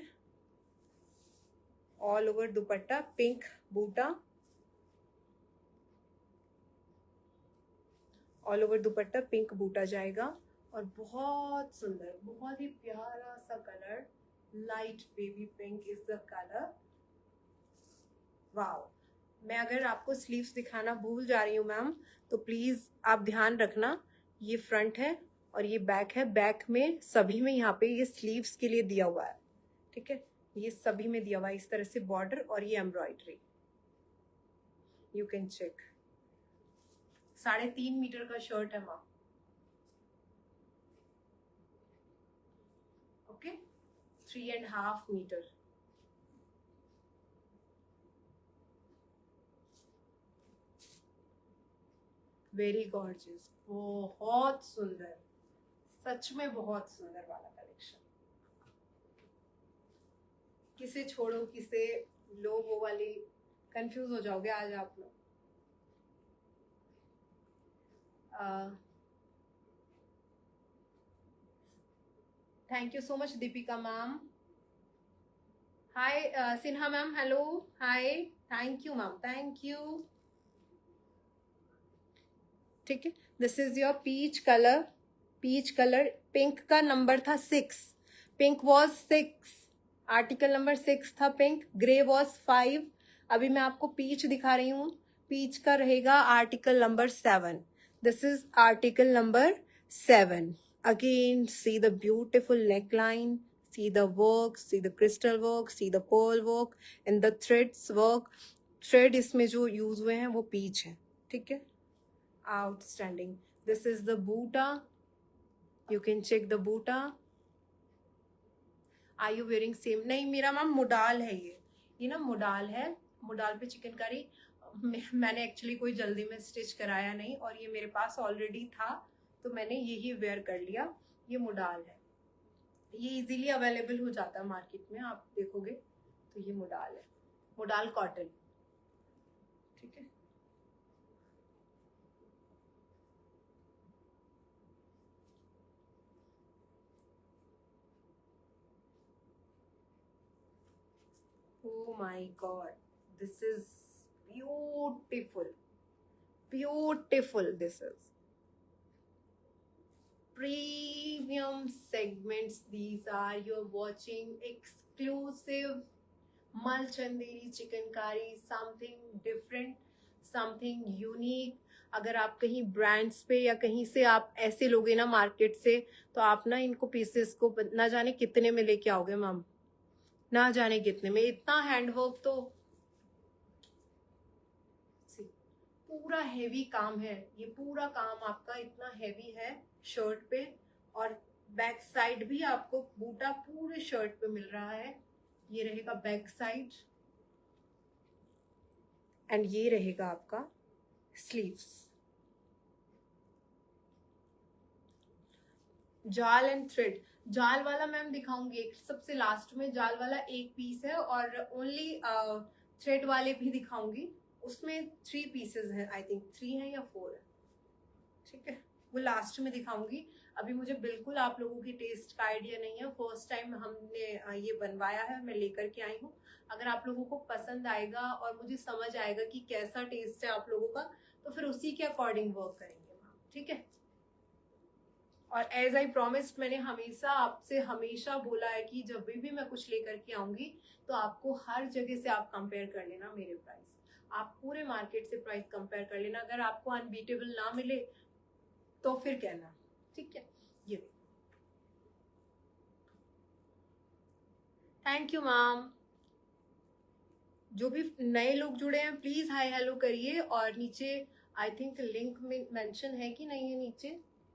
ऑल ओवर दुपट्टा पिंक बूटा, ऑल ओवर दुपट्टा पिंक बूटा जाएगा, और बहुत सुंदर, बहुत ही प्यारा सा colour, light baby pink is the colour. Wow, मैं अगर आपको स्लीव्स दिखाना भूल जा रही हूँ मैम, तो प्लीज आप ध्यान रखना, ये फ्रंट है और ये बैक है। बैक में सभी में यहाँ पे ये स्लीव्स के लिए दिया हुआ है, ठीक है, ये सभी में दिया हुआ है इस तरह से बॉर्डर, और ये embroidery, you can check. 3.5 metre का शर्ट है ma'am, okay, 3.5 metre. Very gorgeous, बहुत सुंदर, सच में बहुत सुंदर वाला कलेक्शन। किसे छोड़ो किसे लो वो वाली कंफ्यूज हो जाओगे आज आप लोग। Thank you so much Deepika ma'am. Hi Sinha ma'am, hello, hi, thank you ma'am, thank you. ठीक है, this is your peach colour, peach colour. Pink का नंबर था 6, पिंक वॉज 6, आर्टिकल नंबर 6 था पिंक, ग्रे वॉज 5। अभी मैं आपको पीच दिखा रही हूँ, पीच का रहेगा article number 7। This is article number 7। Again C the beautiful neckline, see the work, see the crystal work, see the pearl work and the threads work। Thread इसमें जो यूज हुए हैं वो पीच है, ठीक है, outstanding। This is the buta, you can check the buta। Are you wearing same? नहीं मेरा मैम मोडाल है, ये ना मोडाल है, मोडाल पे चिकनकारी। मैंने एक्चुअली कोई जल्दी में स्टिच कराया नहीं और ये मेरे पास ऑलरेडी था तो मैंने यही वेयर कर लिया। ये मोडाल है, ये इजीली अवेलेबल हो जाता है मार्केट में, आप देखोगे तो ये मोडाल है, मोडाल कॉटन, ठीक है। Oh my God, this is beautiful, beautiful। This is premium segments, these are, you're watching exclusive मलचंदेरी chikankari, something different, something unique. अगर आप कहीं ब्रांड्स पे या कहीं से आप ऐसे लोगे ना मार्केट से, तो आप ना इनको पीसेस को ना जाने कितने में लेके आओगे मैम, ना जाने कितने में। इतना हैंडवर्क, तो पूरा हेवी काम है, ये पूरा काम आपका इतना हेवी है शर्ट पे, और बैक साइड भी आपको बूटा पूरे शर्ट पे मिल रहा है। ये रहेगा बैक साइड एंड ये रहेगा आपका स्लीव्स। जाल एंड थ्रेड, जाल वाला मैम दिखाऊंगी एक सबसे लास्ट में, जाल वाला एक पीस है, और ओनली थ्रेड वाले भी दिखाऊंगी, उसमें 3 पीसेस हैं, आई थिंक 3 है या 4 है, ठीक है, वो लास्ट में दिखाऊंगी। अभी मुझे बिल्कुल आप लोगों की टेस्ट का आइडिया नहीं है, फर्स्ट टाइम हमने ये बनवाया है, मैं लेकर के आई हूँ। अगर आप लोगों को पसंद आएगा और मुझे समझ आएगा कि कैसा टेस्ट है आप लोगों का, तो फिर उसी के अकॉर्डिंग वर्क करेंगे मैम, ठीक है। और एज आई प्रॉमिस्ड, मैंने हमेशा आपसे हमेशा बोला है कि जब भी मैं कुछ लेकर के आऊंगी तो आपको हर जगह से आप कंपेयर कर लेना मेरे प्राइस, आप पूरे मार्केट से प्राइस कंपेयर कर लेना। अगर आपको अनबीटेबल ना मिले तो फिर कहना, ठीक है। ये थैंक यू मैम। जो भी नए लोग जुड़े हैं प्लीज हाय हेलो करिए, और नीचे आई थिंक लिंक में मेंशन है कि नहीं है, नीचे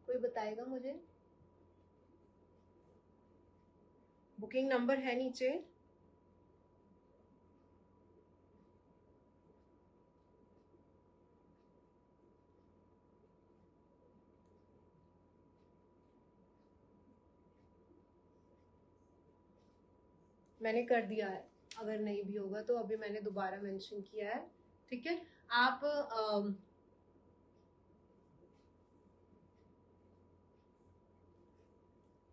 कोई बताएगा मुझे, बुकिंग नंबर है नीचे। मैंने कर दिया है, अगर नहीं भी होगा तो अभी मैंने दोबारा मेंशन किया है, ठीक है। आप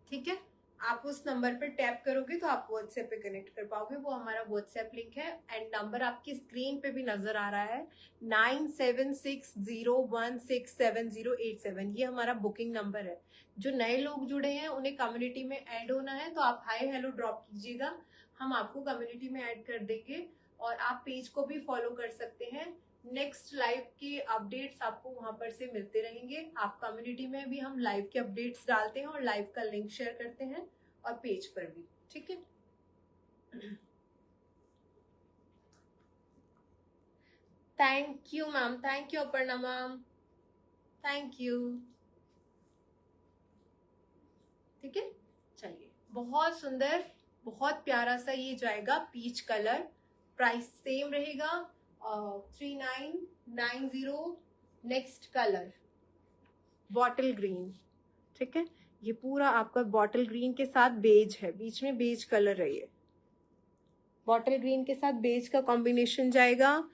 ठीक है, आप उस नंबर पर टैप करोगे तो आप व्हाट्सएप पे कनेक्ट कर पाओगे, वो हमारा व्हाट्सएप लिंक है, एंड नंबर आपकी स्क्रीन पे भी नजर आ रहा है 9760167087, ये हमारा बुकिंग नंबर है। जो नए लोग जुड़े हैं उन्हें कम्युनिटी में ऐड होना है, तो आप हाय हेलो ड्रॉप कीजिएगा, हम आपको कम्युनिटी में ऐड कर देंगे, और आप पेज को भी फॉलो कर सकते हैं। नेक्स्ट लाइव के अपडेट्स आपको वहां पर से मिलते रहेंगे। आप कम्युनिटी में भी हम लाइव के अपडेट्स डालते हैं और लाइव का लिंक शेयर करते हैं, और पेज पर भी, ठीक है। Thank you ma'am, thank you Aparna ma'am, thank you, ठीक है। चलिए, बहुत सुंदर, बहुत प्यारा सा ये जाएगा पीच कलर, प्राइस सेम रहेगा 3990, नेक्स्ट कलर बॉटल ग्रीन, ठीक है। ये पूरा आपका बॉटल ग्रीन के साथ बेज है, बीच में बेज कलर है ये। बॉटल ग्रीन के साथ बेज का कॉम्बिनेशन जाएगा।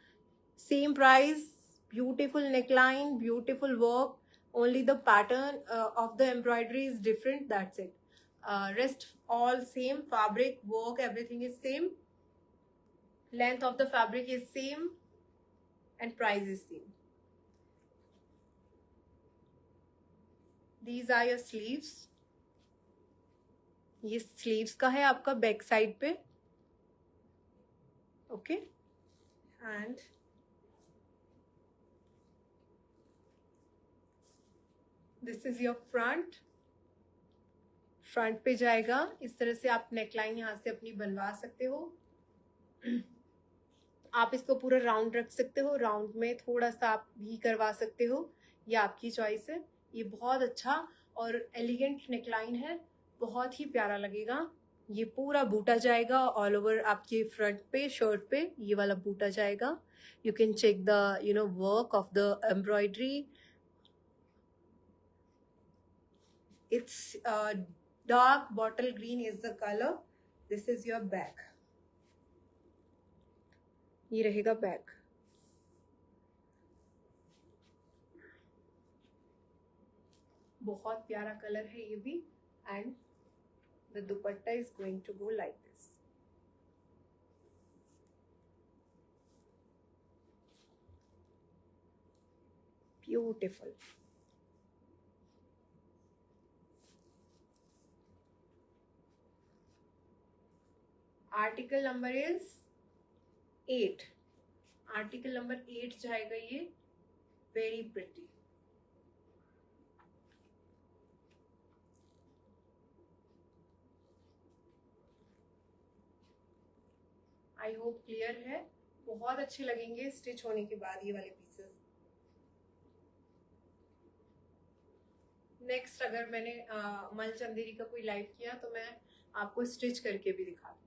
Same price, beautiful neckline, beautiful work, only the pattern of the embroidery is different, that's it. Rest all same, fabric work everything is same, length of the fabric is same and price is same. These are your sleeves. ये sleeves का है आपका बैक साइड पे, okay. And this is your front. Front पे जाएगा इस तरह से, आप नेकलाइन यहाँ से अपनी बनवा सकते हो। आप इसको पूरा राउंड रख सकते हो, राउंड में थोड़ा सा आप भी करवा सकते हो, ये आपकी चॉइस है। ये बहुत अच्छा और एलिगेंट नेकलाइन है, बहुत ही प्यारा लगेगा। ये पूरा बूटा जाएगा ऑल ओवर आपके फ्रंट पे, शर्ट पे ये वाला बूटा जाएगा। You can check the work of the embroidery. It's dark bottle green is the color. This is your back. ये रहेगा बैक। बहुत प्यारा कलर है ये भी। And the dupatta is going to go like this. Beautiful. Article number is 8। Article number 8 जाएगा ये। Very pretty. I hope clear है। बहुत अच्छे लगेंगे स्टिच होने के बाद ये वाले पीसेस। नेक्स्ट अगर मैंने मल चंदेरी का कोई लाइव किया तो मैं आपको स्टिच करके भी दिखा दूंगी,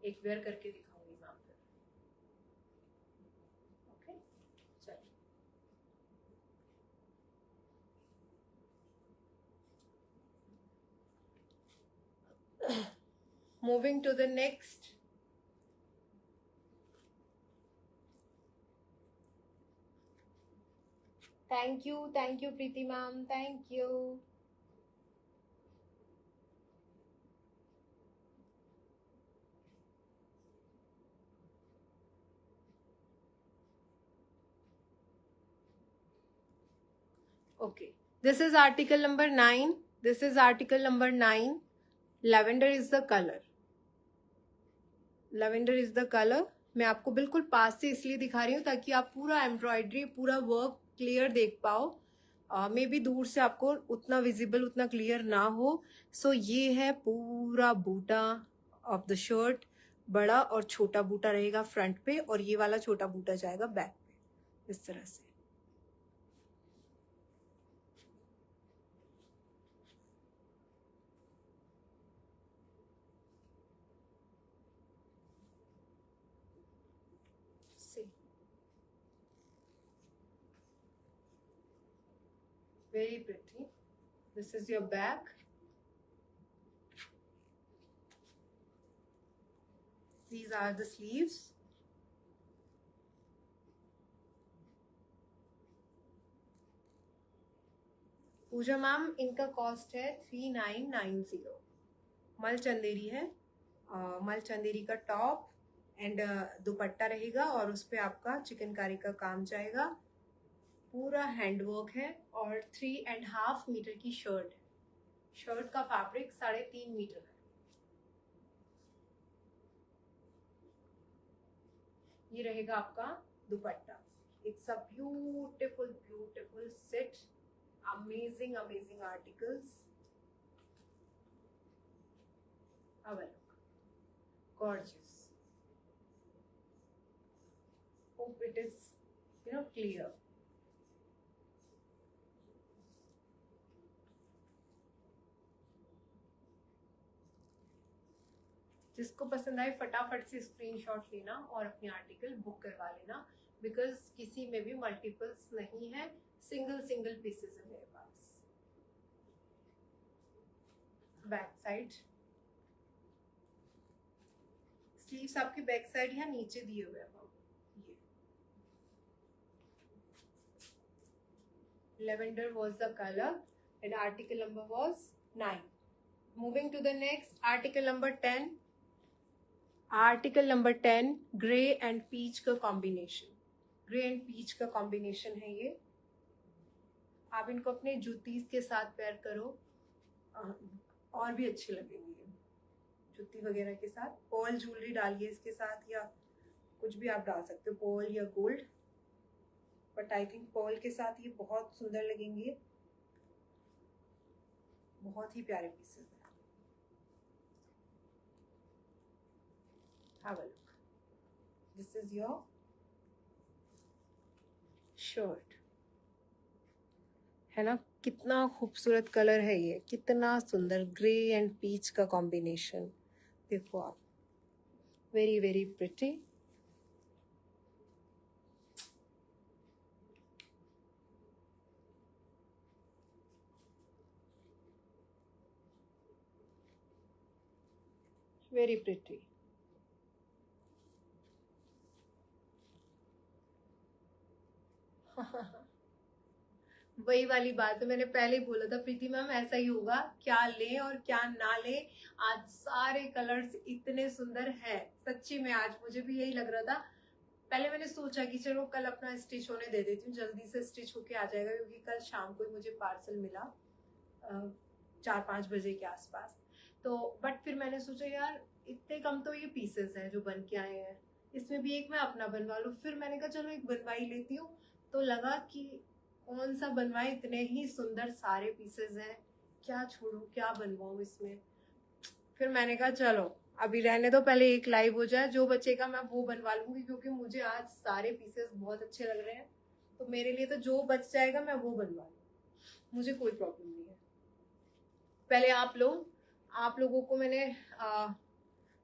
एक वेयर करके दिखाऊंगी मैं आपको। ओके, चलिए moving to the next. Thank you Preeti ma'am, thank you. Okay, this is article number 9. This is article number 9. Lavender is the color. Lavender is the color. मैं आपको बिल्कुल पास से इसलिए दिखा रही हूँ ताकि आप पूरा एम्ब्रॉयडरी, पूरा वर्क क्लियर देख पाओ। मे बी दूर से आपको उतना विजिबल, उतना क्लियर ना हो। सो ये है पूरा बूटा ऑफ द शर्ट। बड़ा और छोटा बूटा रहेगा फ्रंट पे, और ये वाला छोटा बूटा जाएगा बैक पे, इस तरह से। Very pretty. This is your back. These are the sleeves. Pooja ma'am, इनका कॉस्ट है 3990। मल चंदेरी है। मल चंदेरी का टॉप एंड दुपट्टा रहेगा, और उस पर आपका चिकनकारी का काम जाएगा। पूरा हैंडवर्क है और 3.5 मीटर की शर्ट है। शर्ट का फैब्रिक 3.5 मीटर है। ये रहेगा आपका दुपट्टा। It's a beautiful beautiful set. Amazing amazing articles. अब gorgeous. Hope it is clear. जिसको पसंद आए फटाफट से स्क्रीनशॉट लेना और अपनी आर्टिकल बुक करवा लेना। बिकॉज किसी में भी मल्टीपल्स नहीं है, सिंगल सिंगल पीसेस है मेरे पास। बैक साइड, स्लीव्स आपकी बैक साइड या नीचे दिए हुए हैं ये। Lavender was the color and article number was 9. Moving to the next, article number 10. Article number 10, grey and peach का combination. Grey and peach का combination है ये। आप इनको अपने जूतीज के साथ पेयर करो, और भी अच्छे लगेंगे ये जूती वगैरह के साथ। पर्ल ज्वेलरी डालिए इसके साथ, या कुछ भी आप डाल सकते हो, पर्ल या gold, but I think pearl के साथ ये बहुत सुंदर लगेंगे। बहुत ही प्यारे पीसेस हैं। Have a look. This is your shirt, है ना? कितना खूबसूरत कलर है ये, कितना सुंदर ग्रे एंड पीच का कॉम्बिनेशन। देखो आप, very very pretty. Very pretty. वही वाली बात है, मैंने पहले ही बोला था प्रीति मैम ऐसा ही होगा, क्या लें और क्या ना लें। आज सारे कलर्स इतने सुंदर हैं, सच्ची में आज मुझे भी यही लग रहा था। पहले मैंने सोचा कि चलो कल अपना स्टिच होने दे देती हूँ, जल्दी से स्टिच होके आ जाएगा, क्योंकि कल शाम को ही मुझे पार्सल मिला 4-5 बजे के आसपास। तो बट फिर मैंने सोचा यार इतने कम तो ये पीसेस हैं जो बन के आए हैं, इसमें भी एक मैं अपना बनवा लूँ। फिर मैंने कहा चलो एक बनवा ही लेती हूँ, तो लगा कि कौन सा बनवाए, इतने ही सुंदर सारे पीसेस हैं, क्या छोड़ूं क्या बनवाऊं इसमें। फिर मैंने कहा चलो अभी रहने दो, पहले एक लाइव हो जाए, जो बचेगा मैं वो बनवा लूंगी, क्योंकि मुझे आज सारे पीसेस बहुत अच्छे लग रहे हैं। तो मेरे लिए तो जो बच जाएगा मैं वो बनवा लूँ, मुझे कोई प्रॉब्लम नहीं है। पहले आप लोगों को मैंने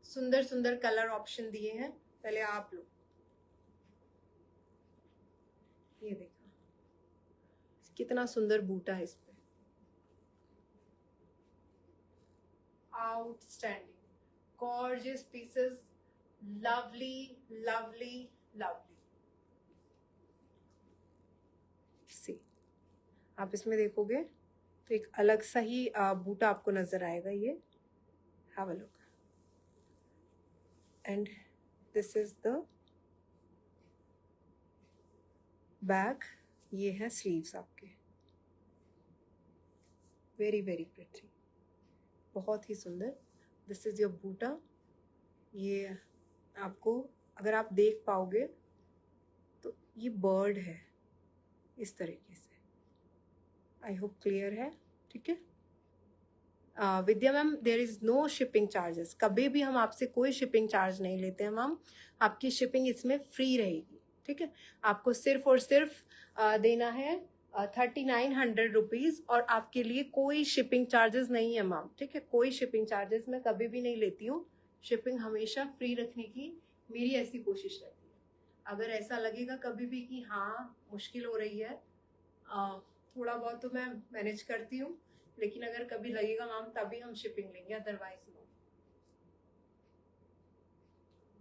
सुंदर सुंदर कलर ऑप्शन दिए हैं, पहले आप लोग ये देखो कितना सुंदर बूटा है इस पे, outstanding, gorgeous pieces, lovely lovely lovely. See आप इसमें देखोगे तो एक अलग सा ही बूटा आपको नजर आएगा ये। Have a look, and this is the back, ये है स्लीव्स आपके। वेरी वेरी प्रिटी, बहुत ही सुंदर। दिस इज योर बूटा। ये आपको अगर आप देख पाओगे तो ये बर्ड है इस तरीके से। आई होप क्लियर है, ठीक है। Vidya ma'am, there is no shipping charges, कभी भी हम आपसे कोई शिपिंग चार्ज नहीं लेते हैं मैम, आपकी शिपिंग इसमें फ्री रहेगी, ठीक है। आपको सिर्फ और सिर्फ देना है 3900 रुपीज़, और आपके लिए कोई शिपिंग चार्जेस नहीं है मैम, ठीक है। कोई शिपिंग चार्जेस मैं कभी भी नहीं लेती हूँ, शिपिंग हमेशा फ्री रखने की मेरी ऐसी कोशिश रहती है। अगर ऐसा लगेगा कभी भी कि हाँ मुश्किल हो रही है, थोड़ा बहुत तो मैं मैनेज करती हूँ, लेकिन अगर कभी लगेगा मैम तभी हम शिपिंग लेंगे, otherwise no.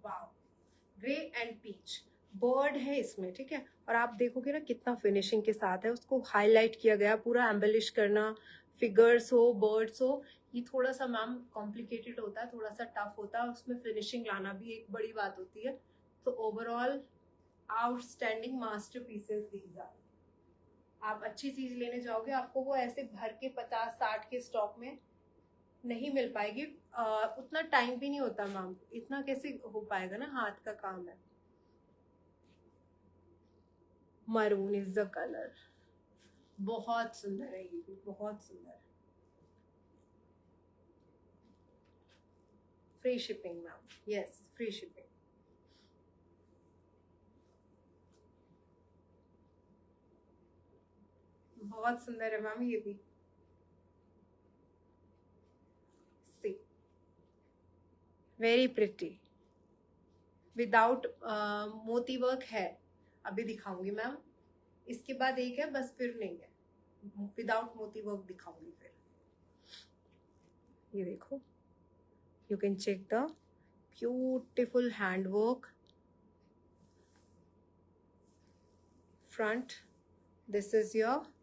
Wow, grey and peach bird है इसमें, ठीक है। और आप देखोगे ना कितना फिनिशिंग के साथ है, उसको हाईलाइट किया गया, पूरा एम्बेलिश करना, फिगर्स हो बर्ड्स हो, ये थोड़ा सा मैम कॉम्प्लिकेटेड होता है, थोड़ा सा टफ होता है, उसमें फिनिशिंग लाना भी एक बड़ी बात होती है। तो overall outstanding masterpieces these are. आप अच्छी चीज लेने जाओगे, आपको वो ऐसे भर के 50-60 के स्टॉक में नहीं मिल पाएगी, उतना टाइम भी नहीं होता मैम, इतना कैसे हो पाएगा ना, हाथ का काम है। मरून इज द कलर, बहुत सुंदर है ये भी, बहुत सुंदर। Free shipping ma'am, yes free shipping. बहुत सुंदर है मैम ये भी। सी वेरी प्रिटी, विदाउट मोती वर्क है। अभी दिखाऊंगी मैम, इसके बाद एक है बस, फिर नहीं है, विदाउट मोती वर्क दिखाऊंगी फिर। ये देखो, you can check the beautiful hand work, front, this is your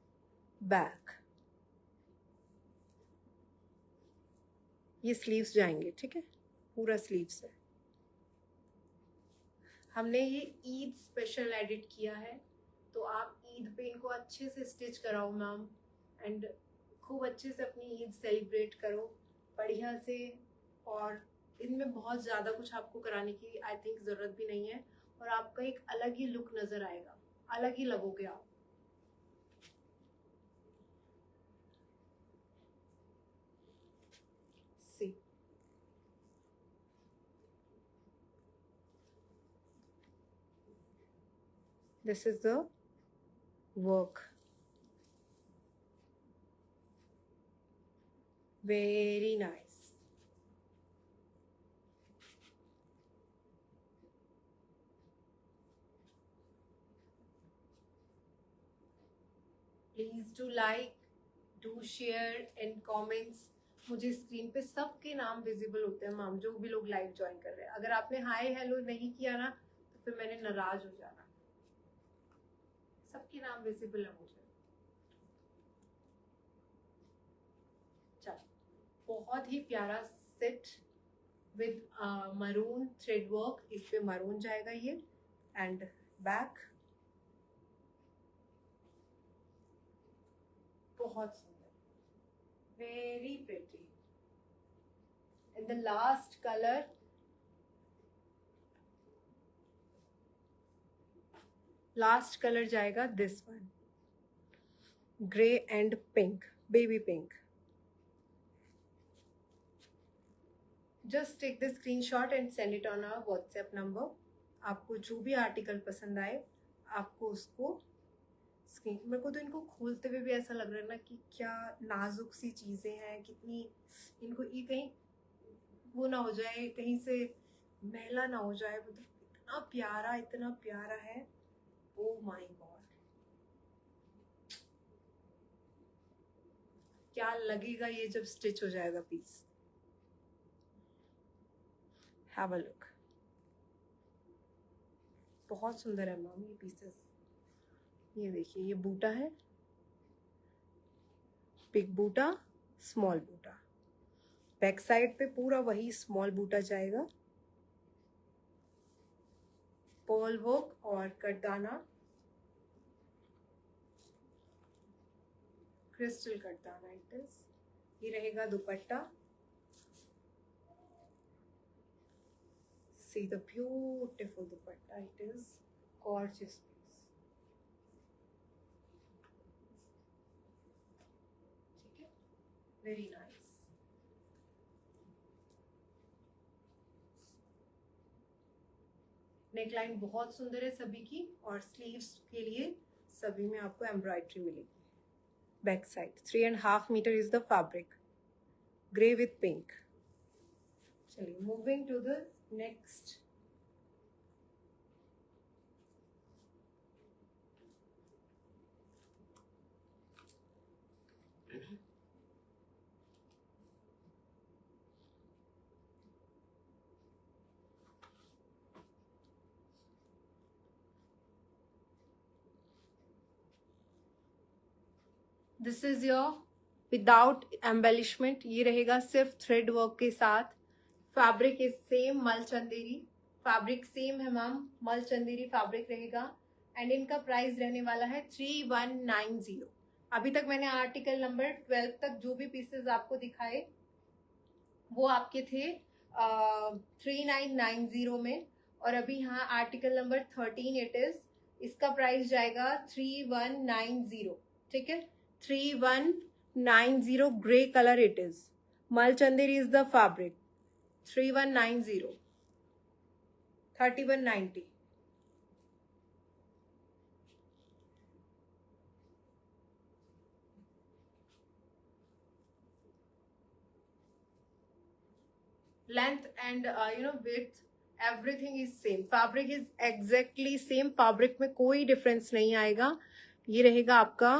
back. ये स्लीव्स जाएंगे, ठीक है, पूरा स्लीव्स है। हमने ये ईद स्पेशल एडिट किया है, तो आप ईद पे इनको अच्छे से स्टिच कराओ मैम, एंड खूब अच्छे से अपनी ईद सेलिब्रेट करो बढ़िया से। और इनमें बहुत ज़्यादा कुछ आपको कराने की आई थिंक ज़रूरत भी नहीं है, और आपका एक अलग ही लुक नज़र आएगा, अलग ही लगोगे आप। See, this is the work, very nice. Please do like, do share and comments. मुझे स्क्रीन पे सबके नाम विजिबल होते हैं मैम, जो भी लोग लाइव ज्वाइन कर रहे हैं। अगर आपने हाय हेलो नहीं किया ना, तो फिर मैंने नाराज हो जाना। सबके नाम विजिबल है मुझे। चलो, बहुत ही प्यारा set with maroon thread work, इस पे मरून जाएगा ये, एंड बैक बहुत सुंदर, very pretty. And the last colour, last colour जाएगा this one, grey and pink, baby pink. Just take the screenshot and send it on our WhatsApp number. आपको जो भी आर्टिकल पसंद आए, आपको उसको स्क्रीन, मेरे को तो इनको खोलते हुए भी ऐसा लग रहा है ना कि क्या नाजुक सी चीज़ें हैं, कितनी इनको, ये कहीं वो ना हो जाए, कहीं से मैला ना हो जाए, मतलब इतना प्यारा है। ओ माय गॉड, क्या लगेगा ये जब स्टिच हो जाएगा पीस। हैव अ लुक, बहुत सुंदर है मैम ये पीसेस। ये देखिए, ये बूटा है, big buta, small buta, back side पे पूरा वही स्मॉल बूटा जाएगा, पर्ल वर्क और कटदाना, क्रिस्टल कटदाना इट इज। ये रहेगा dupatta, see the beautiful dupatta, it is gorgeous piece, ठीक है, वेरी नाइस। नेकलाइन बहुत सुंदर है सभी की, और स्लीव्स के लिए सभी में आपको एम्ब्रॉयडरी मिलेगी। Back side 3.5 metre is the fabric, grey with pink. चलिए, moving to the next. This is your without embellishment, ये रहेगा सिर्फ थ्रेड वर्क के साथ। फैब्रिक इज सेम, मल चंदेरी फैब्रिक सेम है मैम, मल चंदेरी फैब्रिक रहेगा। एंड इनका प्राइस रहने वाला है 3190। अभी तक मैंने आर्टिकल नंबर 12 तक जो भी पीसेस आपको दिखाए वो आपके थे 3990 में, और अभी यहाँ आर्टिकल नंबर 13 इट इज, इसका प्राइस जाएगा 3190, ठीक है, 3190, ग्रे कलर इट इज, मल Chanderi is the fabric, 3190, 3190। Length and width everything is same, fabric is exactly same, fabric में कोई डिफरेंस नहीं आएगा। ये रहेगा आपका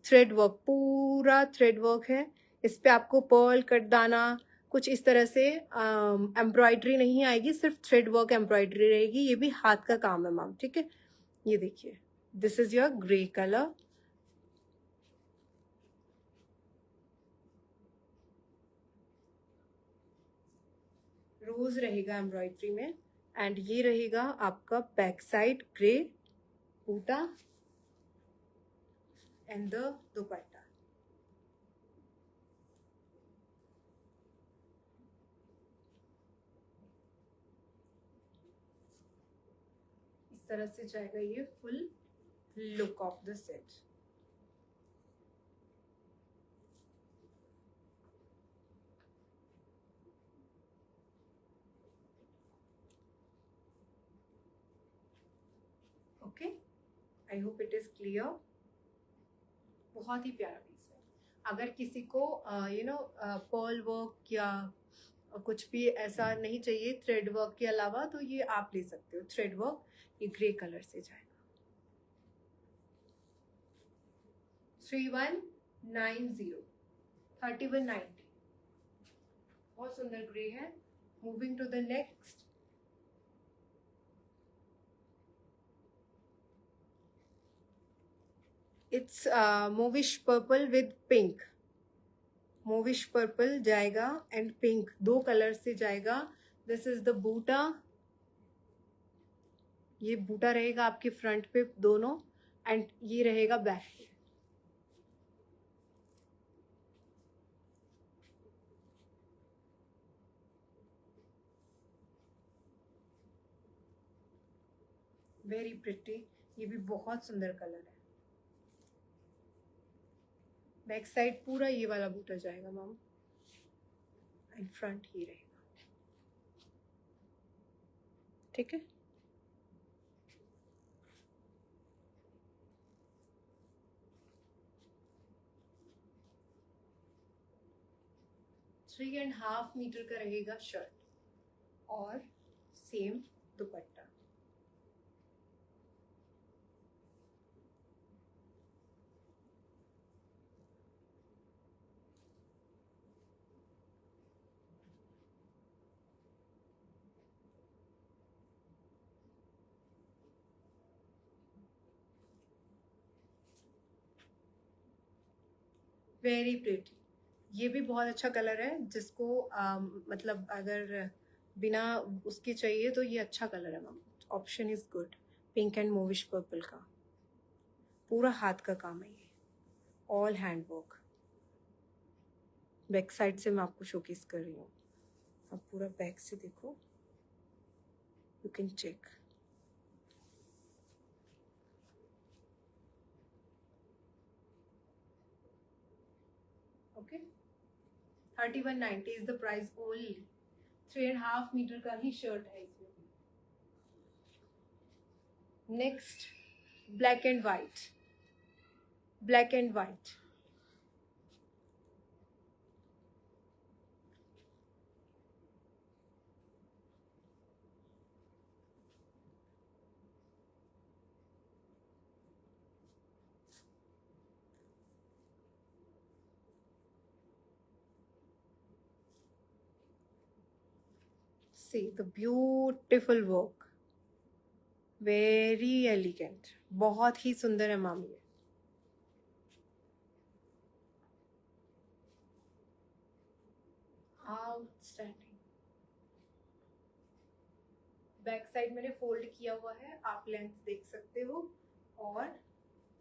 थ्रेड वर्क, पूरा थ्रेड वर्क है। इस पे आपको पर्ल कटदाना कुछ इस तरह से एम्ब्रॉयडरी नहीं आएगी, सिर्फ थ्रेड वर्क एम्ब्रॉयडरी रहेगी। ये भी हाथ का काम है मैम, ठीक है। ये देखिए, this is your grey colour. Rose रहेगा एम्ब्रॉयडरी में, एंड ये रहेगा आपका बैक साइड ग्रे बूटा एंड द दुपट्टा। इस तरह से जाएगा ये full look of the set. Okay, I hope it is clear. बहुत ही प्यारा पीस है। अगर किसी को पर्ल वर्क या कुछ भी ऐसा नहीं चाहिए थ्रेड वर्क के अलावा, तो ये आप ले सकते हो थ्रेड वर्क। ये ग्रे कलर से जाएगा। 3190, 3190, बहुत सुंदर ग्रे है। Moving to the next, it's mauvish purple with pink. Mauvish purple जाएगा एंड पिंक, दो कलर से जाएगा। दिस इज द बूटा। ये बूटा रहेगा आपके फ्रंट पे दोनों, एंड ये रहेगा बैक पे। वेरी प्रिटी, ये भी बहुत सुंदर कलर है। बैक साइड पूरा ये वाला बूटा जाएगा मैम, एंड फ्रंट ही रहेगा, ठीक है। थ्री एंड हाफ मीटर का रहेगा शर्ट और सेम दुपट्टा। वेरी प्रिटी, ये भी बहुत अच्छा कलर है। जिसको मतलब अगर बिना उसके चाहिए तो ये अच्छा कलर है ma'am. Option is good. Pink and mauvish purple का पूरा हाथ का काम है ये, all hand work. Back side से मैं आपको शोकेस कर रही हूँ, आप पूरा बैक से देखो, you can check. Okay, 3190 is the price only. 3.5 metre का ही शर्ट है इसमें। Next, black and white, black and white. See the beautiful work, very elegant, बहुत ही सुंदर है मैम ये। आउटस्टैंडिंग। बैक साइड मैंने फोल्ड किया हुआ है, आप लेंथ देख सकते हो, और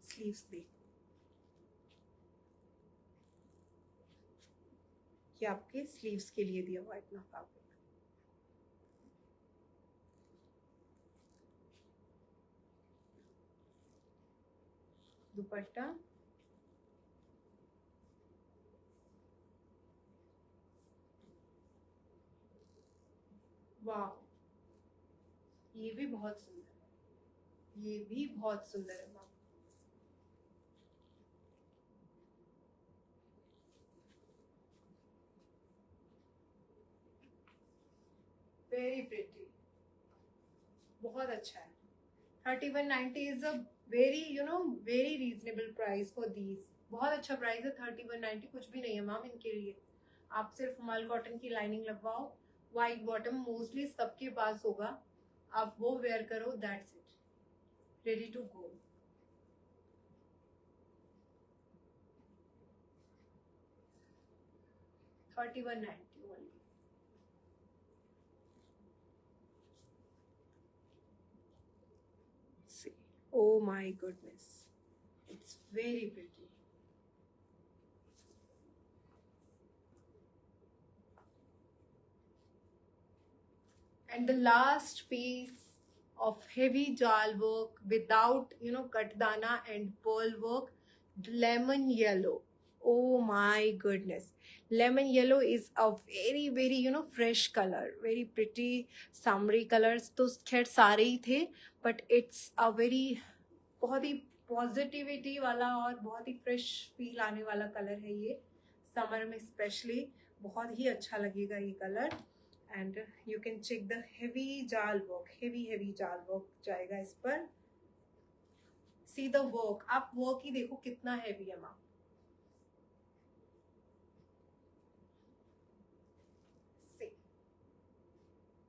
स्लीव्स देखो, ये आपके स्लीव्स के लिए दिया हुआ है इतना फैब्रिक। दुपट्टा, वाह, ये भी बहुत सुंदर है, ये भी बहुत सुंदर है मैम। वेरी प्रिटी, बहुत अच्छा है. 3190 is a very very reasonable price for these. बहुत अच्छा प्राइस है. 3190 कुछ भी नहीं है मैम इनके लिए. आप सिर्फ मल कॉटन की लाइनिंग लगवाओ, वाइट बॉटम मोस्टली सबके पास होगा, आप वो वेयर करो, that's it, ready to go. $31.90 only. See, oh my goodness, it's very pretty. And the last piece of heavy jal work without katdana and pearl work, lemon yellow. Oh my goodness, lemon yellow is a very very fresh color, very pretty summery colors तो खैर सारे ही थे, but it's a very बहुत ही पॉजिटिविटी वाला और बहुत ही फ्रेश फील आने वाला कलर है ये. समर में स्पेशली बहुत ही अच्छा लगेगा ये colour. And you can check the heavy jaal work, heavy jaal work जाएगा इस पर. सी द वर्क, आप वर्क ही देखो कितना हेवी है मैम.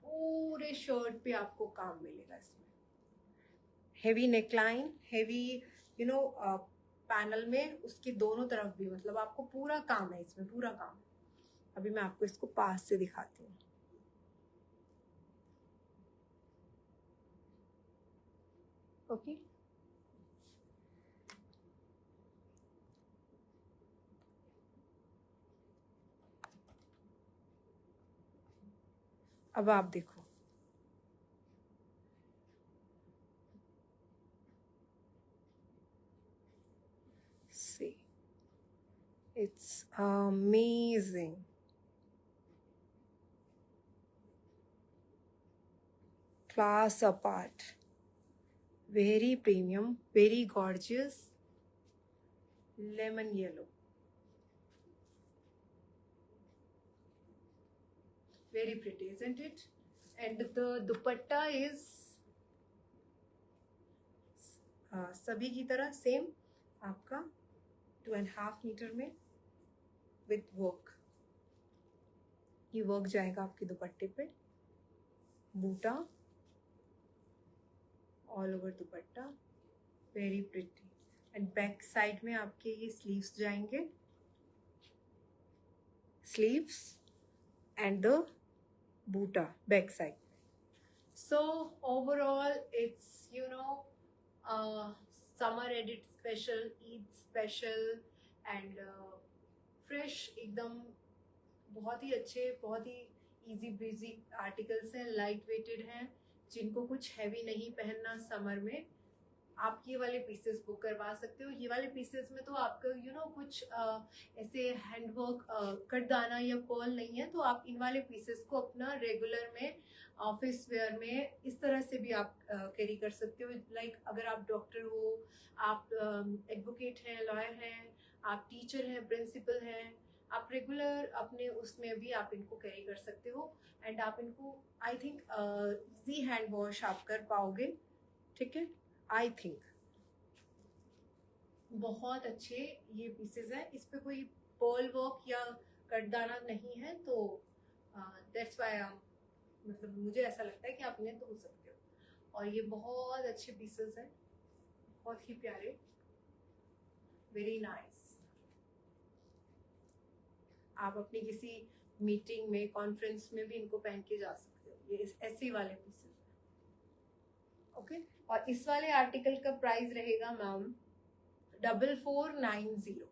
पूरे शर्ट पे आपको काम मिलेगा इसमें. हेवी नेकलाइन, हेवी पैनल में उसके दोनों तरफ भी, मतलब आपको पूरा काम है इसमें, पूरा काम. अभी मैं आपको इसको पास से दिखाती हूँ. ओके अब आप देखो, see, it's amazing. Class apart, very premium, very gorgeous. Lemon yellow, very pretty, isn't it? And the dupatta is सभी की तरह सेम आपका 2.5 मीटर में विथ वर्क. ये वर्क जाएगा आपके दुपट्टे पे, बूटा all over dupatta, very pretty. And back side में आपके ये स्लीव्स जाएंगे, स्लीव्स एंड द बूटा back side. So overall it's summer edit special, Eid special and fresh एकदम. बहुत ही अच्छे, बहुत ही इजी ब्रीजी आर्टिकल्स हैं, लाइट वेटेड हैं. जिनको कुछ हैवी नहीं पहनना समर में, आप ये वाले पीसेस बुक करवा सकते हो. ये वाले पीसेस में तो आपका कुछ ऐसे हैंडवर्क कटदाना या पर्ल नहीं है, तो आप इन वाले पीसेस को अपना रेगुलर में ऑफिस वेयर में इस तरह से भी आप कैरी कर सकते हो. लाइक अगर आप डॉक्टर हो, आप एडवोकेट हैं, लॉयर हैं, आप टीचर हैं, प्रिंसिपल हैं, आप रेगुलर अपने उसमें भी आप इनको कैरी कर सकते हो. एंड आप इनको I think easy hand wash आप कर पाओगे. ठीक है, आई थिंक बहुत अच्छे ये पीसेस हैं. इस पे कोई पर्ल वर्क या कटदाना नहीं है, तो दैट्स व्हाई मतलब मुझे ऐसा लगता है कि आप इन्हें धो सकते हो. और ये बहुत अच्छे पीसेस हैं, बहुत ही प्यारे, वेरी नाइस. आप अपनी किसी मीटिंग में, कॉन्फ्रेंस में भी इनको पहन के जा सकते हो. ये ऐसे वाले पीसेस. ओके और इस वाले आर्टिकल का प्राइस रहेगा ma'am 4490.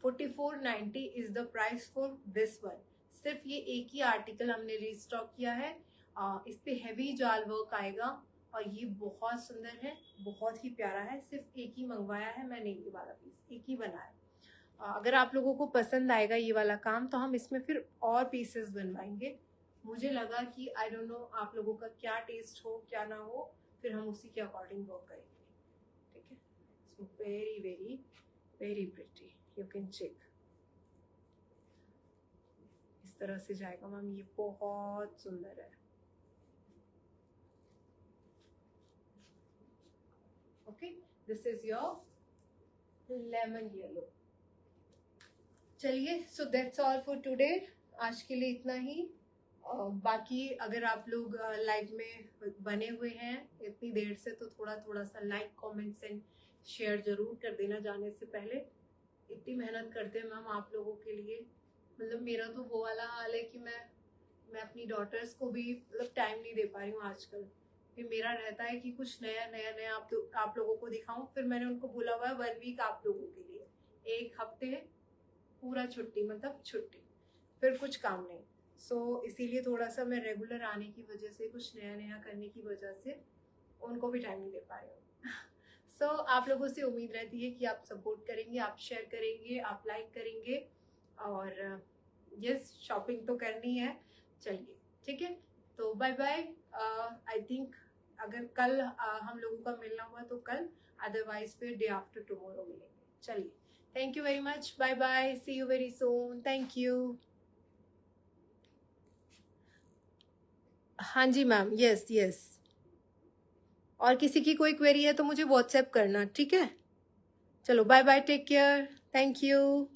4490 is the price for this one. सिर्फ ये एक ही आर्टिकल हमने रीस्टॉक किया है. इस पे हैवी जाल वर्क आएगा और ये बहुत सुंदर है, बहुत ही प्यारा है. सिर्फ एक ही मंगवाया है मैंने, ये वाला पीस एक ही बनाया. अगर आप लोगों को पसंद आएगा ये वाला काम, तो हम इसमें फिर और पीसेस बनवाएंगे. मुझे लगा कि आई डोंट नो आप लोगों का क्या टेस्ट हो क्या ना हो, फिर हम उसी के अकॉर्डिंग वर्क करेंगे. ठीक है, so very very very pretty, you can check. इस तरह से जाएगा मैम, ये बहुत सुंदर है. This is your lemon yellow. चलिए, so that's all for today. आज के लिए इतना ही। बाकी अगर आप लोग लाइव में बने हुए हैं इतनी देर से, तो थोड़ा थोड़ा सा लाइक, कमेंट्स एंड शेयर जरूर कर देना जाने से पहले। इतनी मेहनत करते हैं मैम आप लोगों के लिए। मतलब मेरा तो वो वाला हाल है कि मैं अपनी डॉटर्स को भी मतलब टाइम नहीं दे पा रही हूँ आजकल। फिर मेरा रहता है कि कुछ नया नया नया आप लोगों को दिखाऊं। फिर मैंने उनको बोला हुआ है 1 वीक आप लोगों के लिए, 1 हफ्ते पूरा छुट्टी, मतलब छुट्टी, फिर कुछ काम नहीं। सो इसीलिए थोड़ा सा मैं रेगुलर आने की वजह से, कुछ नया नया करने की वजह से उनको भी टाइम नहीं दे पा रही हूँ। सो आप लोगों से उम्मीद रहती है कि आप सपोर्ट करेंगे, आप शेयर करेंगे, आप लाइक करेंगे, और यस, शॉपिंग तो करनी है। चलिए ठीक है, तो बाय बाय। आई थिंक अगर कल हम लोगों का मिलना हुआ तो कल, अदरवाइज फिर डे आफ्टर टुमारो मिलेंगे। चलिए, thank you very much, bye bye, see you very soon, thank you. हाँ जी मैम, यस यस। और किसी की कोई क्वेरी है तो मुझे व्हाट्सएप करना, ठीक है। चलो bye bye, take care, thank you.